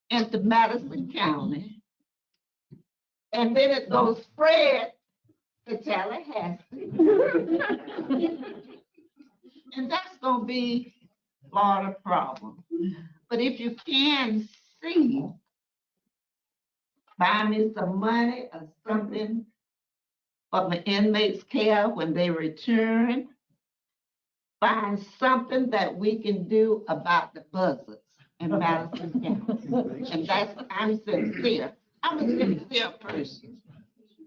[SPEAKER 17] into Madison County. And then it's going to spread to Tallahassee. And that's going to be Florida problem. But if you can see, buy me some money or something for the inmates' care when they return, find something that we can do about the buzzards in Madison County. And that's, I'm sincere. I'm a sincere person.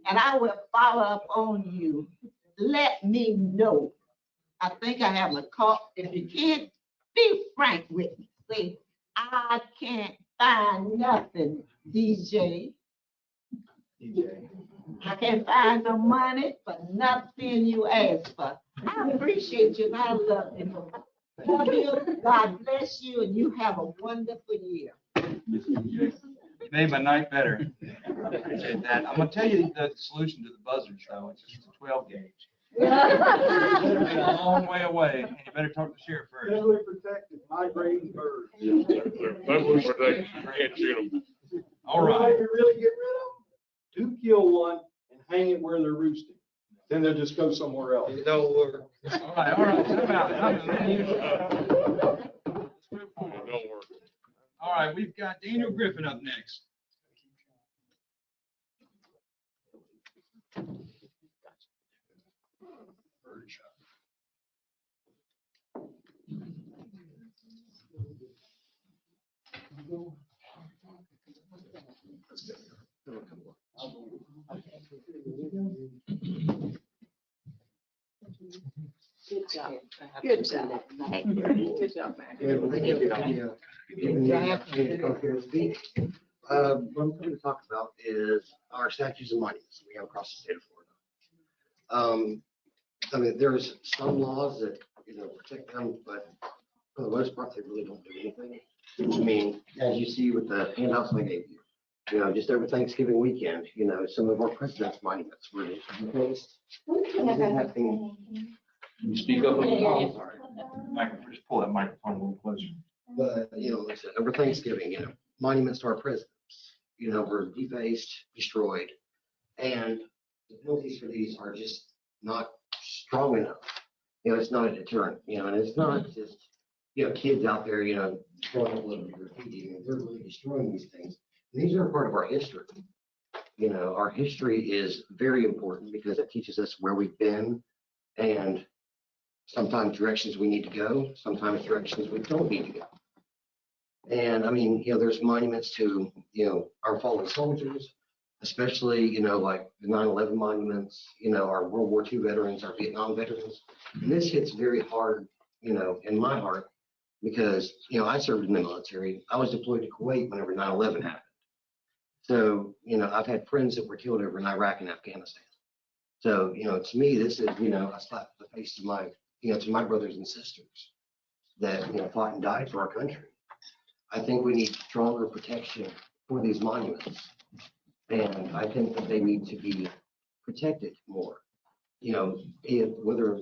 [SPEAKER 17] And I will follow up on you. Let me know. I think I have a call. If you can't, be frank with me. Say, I can't find nothing, DJ. I can't find no money for nothing you ask for. I appreciate you and I love you. Love you. God bless you and you have a wonderful year.
[SPEAKER 2] You made my night better. I appreciate that. I'm going to tell you the solution to the buzzards, though. It's just a 12 gauge. It's a long way away, and you better talk to the sheriff first.
[SPEAKER 16] Federally protected migrating birds.
[SPEAKER 3] Federally protected, you can't shoot them.
[SPEAKER 2] All right.
[SPEAKER 16] If you really get rid of them, kill one and hang it where they're roosting. Then they'll just go somewhere else. It don't work.
[SPEAKER 2] All right. Time out. All right, we've got Daniel Griffin up next.
[SPEAKER 17] Good job. Good job. Good job, Mac.
[SPEAKER 18] What I'm going to talk about is our statutes and monuments we have across the state of Florida. I mean, there's some laws that, protect them, but for the most part, they really don't do anything. I mean, as you see with the handouts I gave you, just over Thanksgiving weekend, some of our president's monuments were defaced.
[SPEAKER 2] Can you speak up? Oh, sorry. Just pull that microphone a little closer.
[SPEAKER 18] But, like I said, over Thanksgiving, monuments to our presidents, were defaced, destroyed, and the penalties for these are just not strong enough. It's not a deterrent, and it's not just, kids out there, throwing a little bit of graffiti. They're really destroying these things. And these are a part of our history. Our history is very important because it teaches us where we've been and sometimes directions we need to go, sometimes directions we don't need to go. And I mean, there's monuments to, our fallen soldiers, especially, like the 9/11 monuments, our World War II veterans, our Vietnam veterans. And this hits very hard, in my heart because, I served in the military. I was deployed to Kuwait whenever 9/11 happened. So, I've had friends that were killed over in Iraq and Afghanistan. So, to me, this is, a slap in the face to my brothers and sisters that, fought and died for our country. I think we need stronger protection for these monuments. And I think that they need to be protected more. Whether,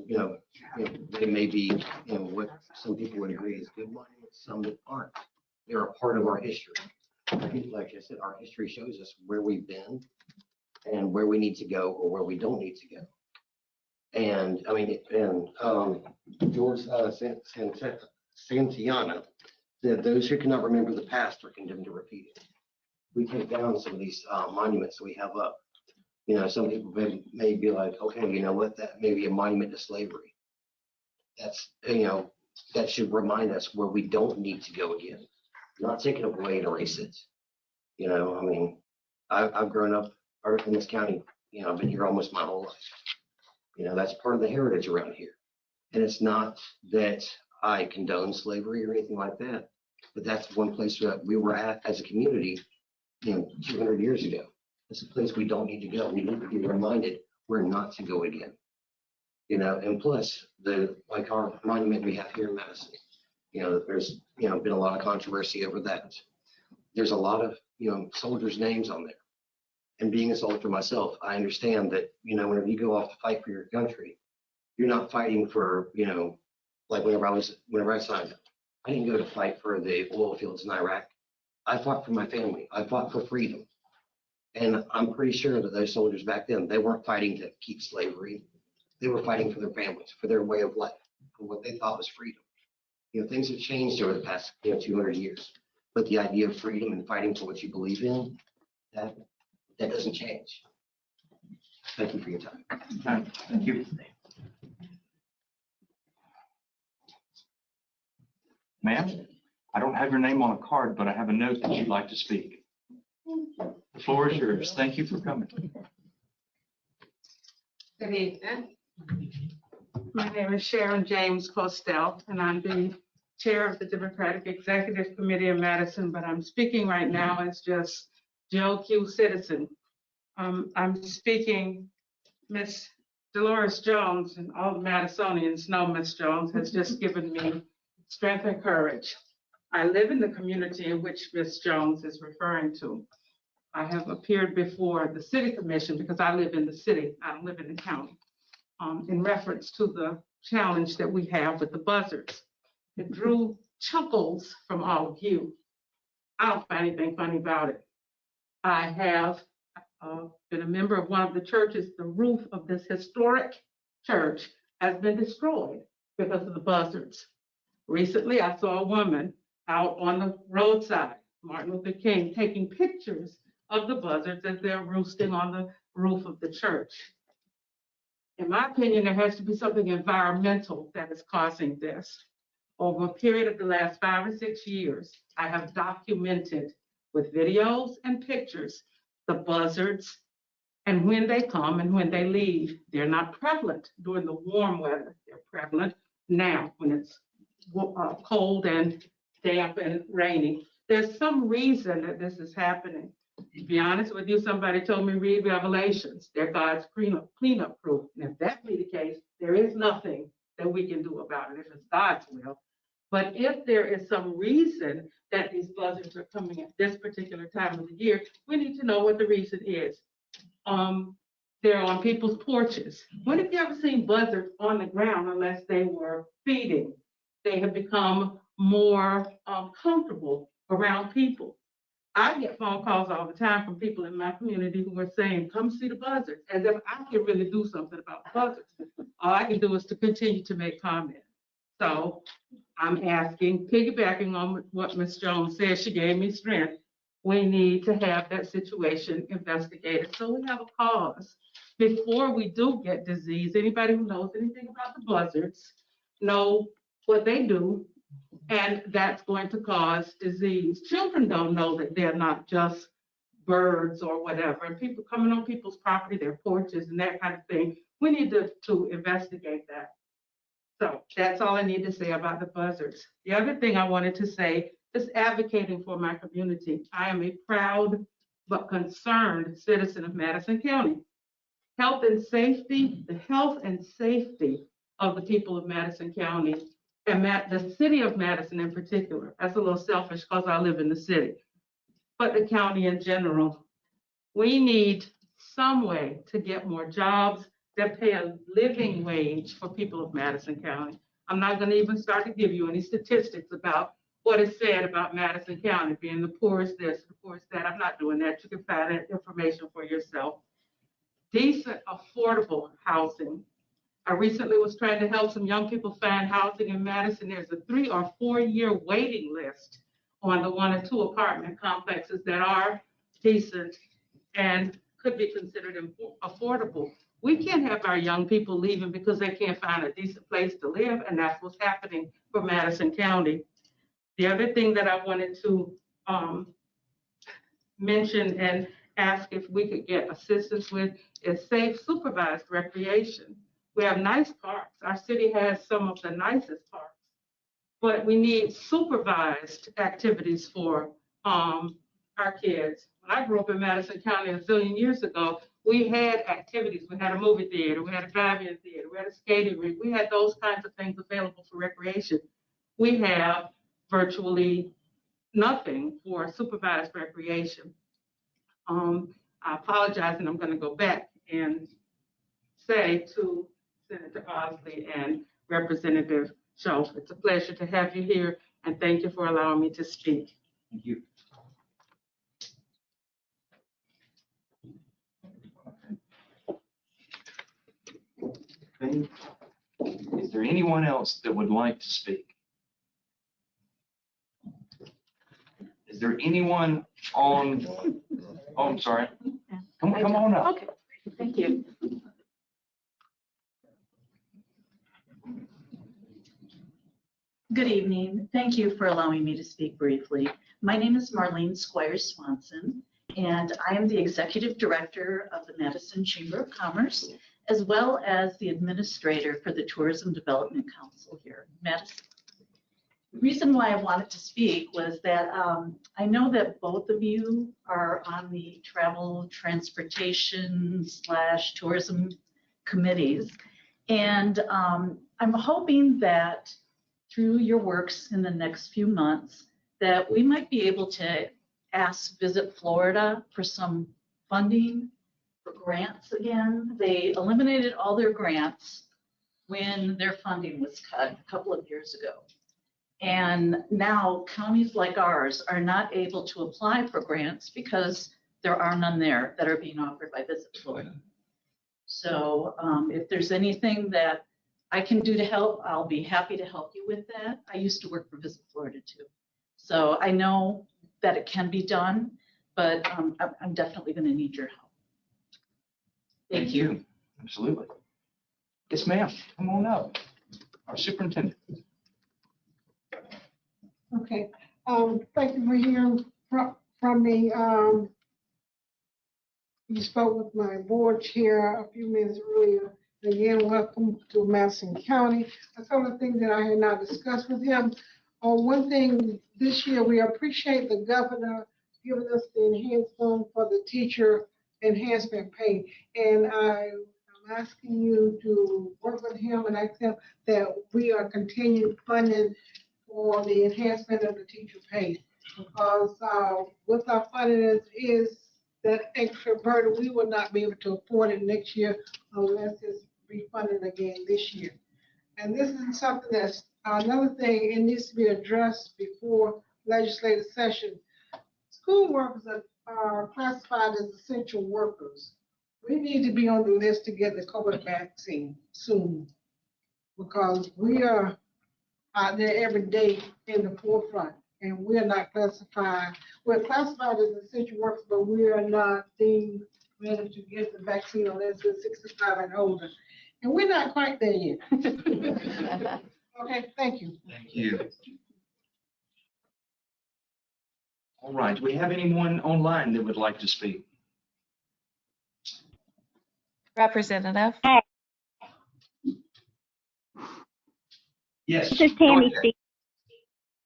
[SPEAKER 18] they may be, what some people would agree is good monuments, some that aren't. They're a part of our history. Like I said, our history shows us where we've been and where we need to go or where we don't need to go. And I mean, George Santayana said, those who cannot remember the past are condemned to repeat it. We take down some of these monuments that we have up. Some people may be like, okay, you know what, that may be a monument to slavery. That's, that should remind us where we don't need to go again. Not taking it away and erase it. I mean, I've grown up in this county, I've been here almost my whole life. That's part of the heritage around here. And it's not that I condone slavery or anything like that, but that's one place that we were at as a community, 200 years ago. It's a place we don't need to go. We need to be reminded where not to go again. And plus like our monument we have here in Madison, there's, been a lot of controversy over that. There's a lot of, soldiers' names on there. And being a soldier myself, I understand that, whenever you go off to fight for your country, you're not fighting for, like whenever I signed up, I didn't go to fight for the oil fields in Iraq. I fought for my family. I fought for freedom. And I'm pretty sure that those soldiers back then, they weren't fighting to keep slavery. They were fighting for their families, for their way of life, for what they thought was freedom. Things have changed over the past 200 years. But the idea of freedom and fighting for what you believe in, that doesn't change. Thank you for your time.
[SPEAKER 2] Thank you. Ma'am, I don't have your name on a card, but I have a note that you'd like to speak. The floor is yours. Thank you for coming.
[SPEAKER 19] Good evening. My name is Sharon James Postel, and I'm the chair of the Democratic Executive Committee of Madison, but I'm speaking right now as just Joe Q. citizen. I'm speaking, Miss Dolores Jones, and all Madisonians know Miss Jones has just given me strength and courage. I live in the community in which Miss Jones is referring to. I have appeared before the city commission because I live in the city, I don't live in the county, in reference to the challenge that we have with the buzzards. It drew chuckles from all of you. I don't find anything funny about it. I have been a member of one of the churches. The roof of this historic church has been destroyed because of the buzzards. Recently, I saw a woman out on the roadside, Martin Luther King, taking pictures of the buzzards as they're roosting on the roof of the church. In my opinion, there has to be something environmental that is causing this. Over a period of the last 5 or 6 years, I have documented with videos and pictures the buzzards and when they come and when they leave. They're not prevalent during the warm weather. They're prevalent now when it's cold and damp and rainy. There's some reason that this is happening. To be honest with you, somebody told me read Revelations. They're God's cleanup crew. And if that be the case, there is nothing that we can do about it if it's God's will. But if there is some reason that these buzzards are coming at this particular time of the year, we need to know what the reason is. They're on people's porches. When have you ever seen buzzards on the ground unless they were feeding? They have become more comfortable around people. I get phone calls all the time from people in my community who are saying, come see the buzzards, as if I can really do something about the buzzards. All I can do is to continue to make comments. So I'm asking, piggybacking on what Ms. Jones said, she gave me strength. We need to have that situation investigated so we have a cause before we do get disease. Anybody who knows anything about the buzzards know what they do, and that's going to cause disease. Children don't know that they're not just birds or whatever, and people coming on people's property, their porches and that kind of thing. We need to investigate that. So that's all I need to say about the buzzards. The other thing I wanted to say is advocating for my community. I am a proud but concerned citizen of Madison County. Health and safety, the health and safety of the people of Madison County and the city of Madison in particular. That's a little selfish because I live in the city, but the county in general. We need some way to get more jobs that pay a living wage for people of Madison County. I'm not going to even start to give you any statistics about what is said about Madison County being the poorest this, the poorest that. I'm not doing that. You can find that information for yourself. Decent, affordable housing. I recently was trying to help some young people find housing in Madison. There's a 3 or 4 year waiting list on the 1 or 2 apartment complexes that are decent and could be considered affordable. We can't have our young people leaving because they can't find a decent place to live, and that's what's happening for Madison County. The other thing that I wanted to mention and ask if we could get assistance with is safe supervised recreation. We have nice parks. Our city has some of the nicest parks, but we need supervised activities for our kids. When I grew up in Madison County a zillion years ago, we had activities. We had a movie theater, we had a drive-in theater, we had a skating rink. We had those kinds of things available for recreation. We have virtually nothing for supervised recreation. I apologize, and I'm going to go back and say to Senator Osley and Representative Schultz, it's a pleasure to have you here, and thank you for allowing me to speak.
[SPEAKER 2] Thank you. Okay. Is there anyone else that would like to speak? Is there anyone on, oh, I'm sorry. Come on up.
[SPEAKER 20] Okay, thank you. Good evening. Thank you for allowing me to speak briefly. My name is Marlene Squires Swanson, and I am the Executive Director of the Madison Chamber of Commerce, as well as the Administrator for the Tourism Development Council here in Madison. The reason why I wanted to speak was that I know that both of you are on the travel, transportation / tourism committees, and I'm hoping that through your works in the next few months that we might be able to ask Visit Florida for some funding for grants again. They eliminated all their grants when their funding was cut a couple of years ago. And now counties like ours are not able to apply for grants because there are none there that are being offered by Visit Florida. So if there's anything that I can do to help, I'll be happy to help you with that. I used to work for Visit Florida too. So I know that it can be done, but I'm definitely going to need your help.
[SPEAKER 2] Thank you. Absolutely. Yes, ma'am. Come on up. Our superintendent.
[SPEAKER 21] Okay, thank you for hearing from me. You spoke with my board chair a few minutes earlier. Again, welcome to Madison County. A couple of things that I had not discussed with him. One thing this year, we appreciate the governor giving us the enhanced fund for the teacher enhancement pay. And I'm asking you to work with him and ask him that we are continuing funding for the enhancement of the teacher pay. Because with our funding is that extra burden, we will not be able to afford it next year unless it's refunded again this year. And this is something that's another thing, it needs to be addressed before legislative session. School workers are classified as essential workers. We need to be on the list to get the COVID vaccine soon because we are out there every day in the forefront. And we're not classified. We're classified as essential workers, but we are not deemed ready to get the vaccine unless we're 65 and older. And we're not quite there yet. Okay, thank you.
[SPEAKER 2] Thank you. All right, do we have anyone online that would like to speak?
[SPEAKER 22] Representative.
[SPEAKER 2] Yes.
[SPEAKER 23] This is Tammy speaking.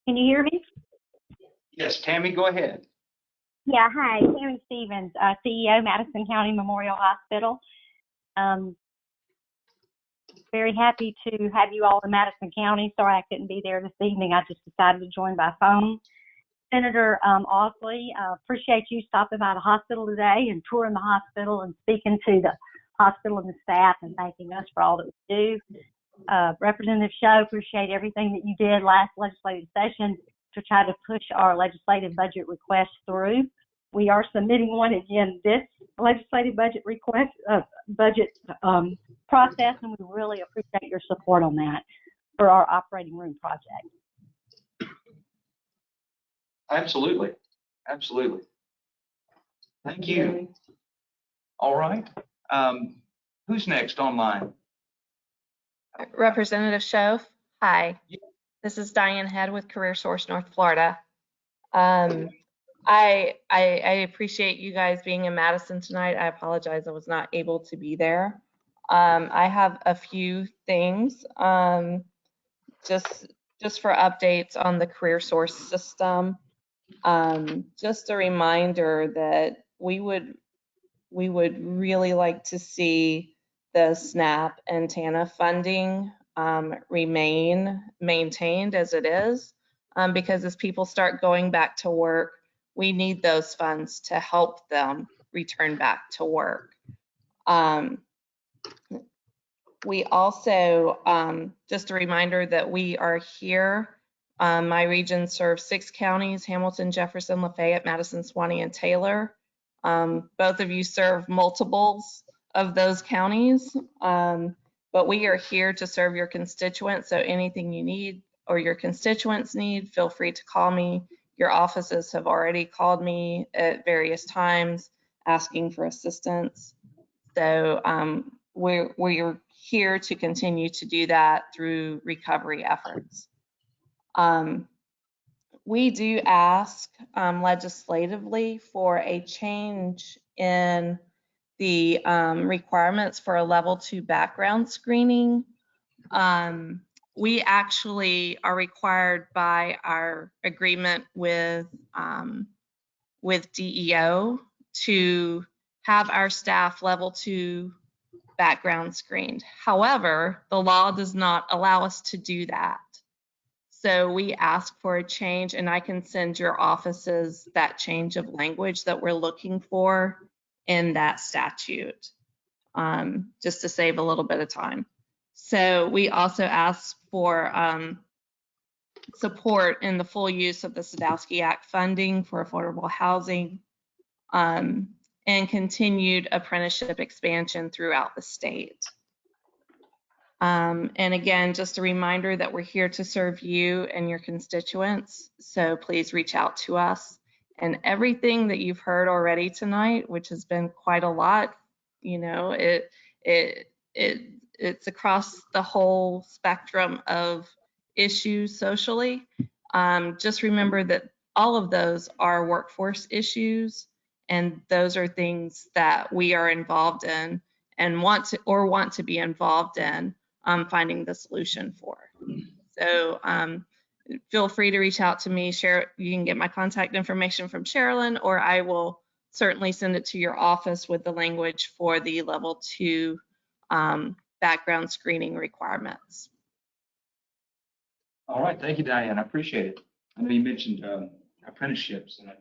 [SPEAKER 23] Can you hear me?
[SPEAKER 2] Yes, Tammy, go ahead.
[SPEAKER 23] Yeah, hi, Tammy Stevens, CEO, Madison County Memorial Hospital. Very happy to have you all in Madison County. Sorry I couldn't be there this evening. I just decided to join by phone. Senator Ausley, appreciate you stopping by the hospital today and touring the hospital and speaking to the hospital and the staff and thanking us for all that we do. Representative Sho, appreciate everything that you did last legislative session to try to push our legislative budget request through. We are submitting one again this legislative budget request process, and we really appreciate your support on that for our operating room project.
[SPEAKER 2] Absolutely. Absolutely. Thank you. All right. Who's next online?
[SPEAKER 22] Representative Shove. Hi. This is Diane Head with Career Source North Florida. I appreciate you guys being in Madison tonight. I apologize I was not able to be there. I have a few things just for updates on the Career Source system. Just a reminder that we would really like to see the SNAP and TANF funding remain maintained as it is, because as people start going back to work, we need those funds to help them return back to work. We also, just a reminder that we are here. My region serves 6 counties: Hamilton, Jefferson, Lafayette, Madison, Suwannee, and Taylor. Both of you serve multiples of those counties, but we are here to serve your constituents. So anything you need or your constituents need, feel free to call me. Your offices have already called me at various times asking for assistance. So we're here to continue to do that through recovery efforts. We do ask legislatively for a change in the requirements for a level 2 background screening. We actually are required by our agreement with DEO to have our staff level 2 background screened. However, the law does not allow us to do that. So we ask for a change, and I can send your offices that change of language that we're looking for in that statute, just to save a little bit of time. So we also ask for support in the full use of the Sadowski Act funding for affordable housing, and continued apprenticeship expansion throughout the state. And again, just a reminder that we're here to serve you and your constituents, so please reach out to us. And everything that you've heard already tonight, which has been quite a lot, you know, it's across the whole spectrum of issues socially. Just remember that all of those are workforce issues, and those are things that we are involved in and want to be involved in finding the solution for. So feel free to reach out to me. You can get my contact information from Sherilyn, or I will certainly send it to your office with the language for the level 2 background screening requirements.
[SPEAKER 2] All right, thank you, Diane. I appreciate it. I know you mentioned apprenticeships, and I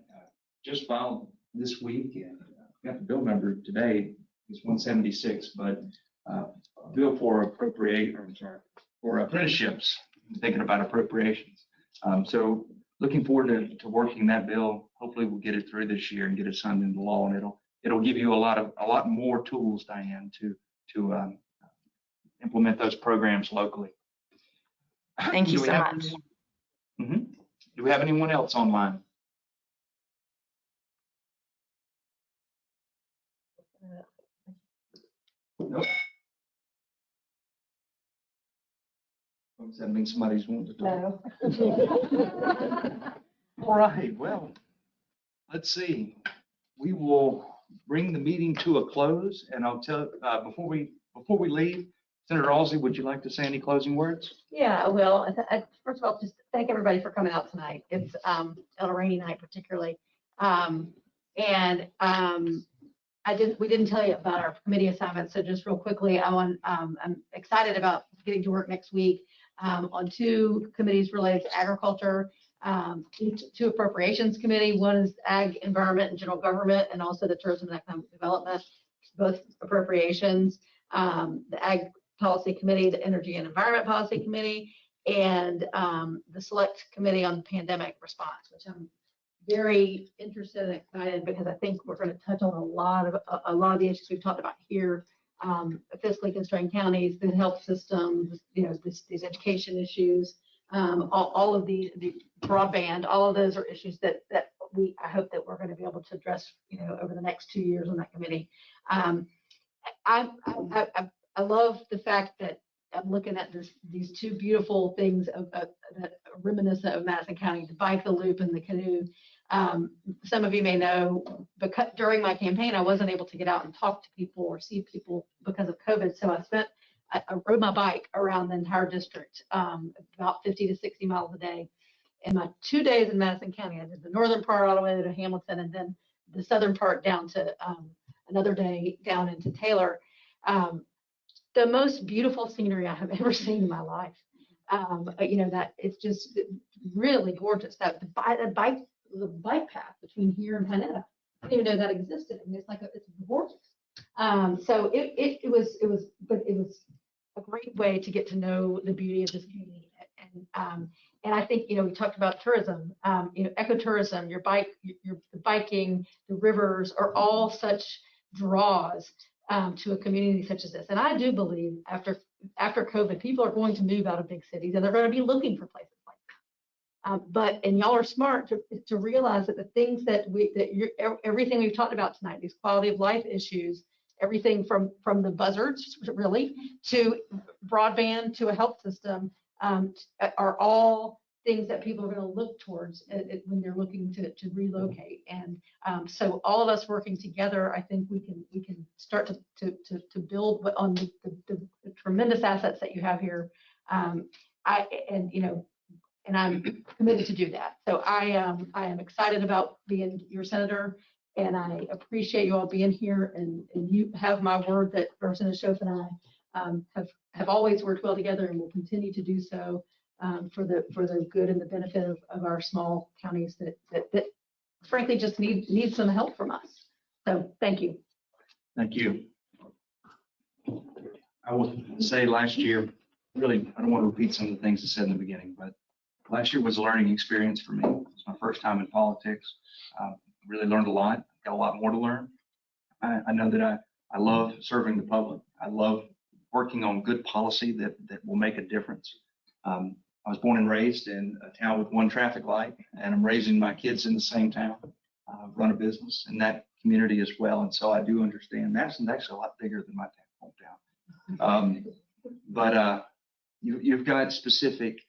[SPEAKER 2] just filed this week and got the bill number today. It's 176, but bill for apprenticeships. I'm thinking about appropriations. So looking forward to working that bill. Hopefully we'll get it through this year and get it signed into law, and it'll give you a lot more tools, Diane, to implement those programs locally.
[SPEAKER 22] Thank you so much.
[SPEAKER 2] Do we have anyone else online? Nope. Does that mean somebody's wanting to talk?
[SPEAKER 4] No.
[SPEAKER 2] All right, well, let's see. We will bring the meeting to a close, and I'll tell, before we leave, Senator Halsey, would you like to say any closing words?
[SPEAKER 4] Yeah, well, first of all, just thank everybody for coming out tonight. It's a rainy night particularly. We didn't tell you about our committee assignments, so just real quickly, I'm excited about getting to work next week on 2 committees related to agriculture, 2 appropriations committee. One is Ag, Environment, and General Government, and also the Tourism and Economic Development, both appropriations. The Ag Policy Committee, the Energy and Environment Policy Committee, and the Select Committee on Pandemic Response, which I'm very interested and excited because I think we're going to touch on a lot of the issues we've talked about here. Fiscally constrained counties, the health system, these education issues, all of the broadband, all of those are issues that I hope that we're going to be able to address, over the next 2 years on that committee. I love the fact that I'm looking at these 2 beautiful things that reminiscent of Madison County, the bike, the loop, and the canoe. Some of you may know, because during my campaign, I wasn't able to get out and talk to people or see people because of COVID. So I rode my bike around the entire district, about 50 to 60 miles a day. In my 2 days in Madison County, I did the northern part all the way to Hamilton, and then the southern part down to another day down into Taylor. The most beautiful scenery I have ever seen in my life. That it's just really gorgeous. That the bike path between here and Panetta, I didn't even know that existed. I mean, it's gorgeous. So it was a great way to get to know the beauty of this community. And I think, we talked about tourism, ecotourism, the biking, the rivers are all such draws to a community such as this. And I do believe after COVID, people are going to move out of big cities and they're going to be looking for places like that. And y'all are smart to realize that the things everything we've talked about tonight, these quality of life issues, everything from the buzzards really to broadband to a health system, are all things that people are going to look towards when they're looking to relocate. And so all of us working together, I think we can start to build on the tremendous assets that you have here. And I'm committed to do that. So I am excited about being your senator, and I appreciate you all being here. And you have my word that Representative Schoaf and I have always worked well together and will continue to do so for the good and the benefit of our small counties that frankly just need some help from us. So thank you.
[SPEAKER 2] Thank you. I will say last year, really, I don't want to repeat some of the things I said in the beginning, but last year was a learning experience for me. It was my first time in politics. Really learned a lot, got a lot more to learn. I know that I love serving the public. I love working on good policy that will make a difference. I was born and raised in a town with one traffic light, and I'm raising my kids in the same town, run a business in that community as well. And so I do understand Madison's actually a lot bigger than my hometown. But you've got specific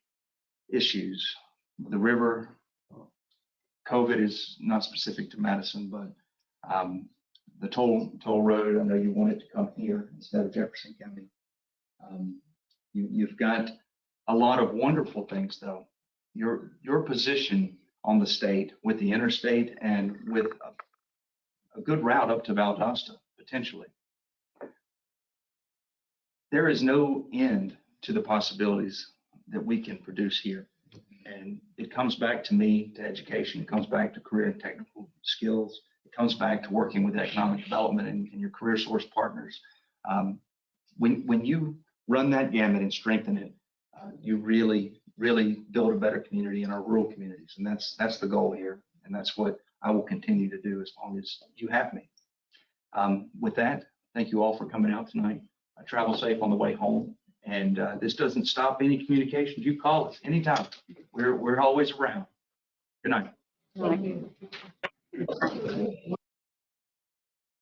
[SPEAKER 2] issues the river. COVID is not specific to Madison, but the toll road, I know you want it to come here instead of Jefferson County. You've got a lot of wonderful things, though. Your position on the state with the interstate and with a good route up to Valdosta, potentially. There is no end to the possibilities that we can produce here. And it comes back to me, to education. It comes back to career and technical skills. It comes back to working with economic development and your career source partners. When you run that gamut and strengthen it, you really build a better community in our rural communities. And that's the goal here. And that's what I will continue to do as long as you have me. With that, thank you all for coming out tonight. Travel safe on the way home. And this doesn't stop any communications. You call us anytime. We're always around. Good night.
[SPEAKER 4] Thank you.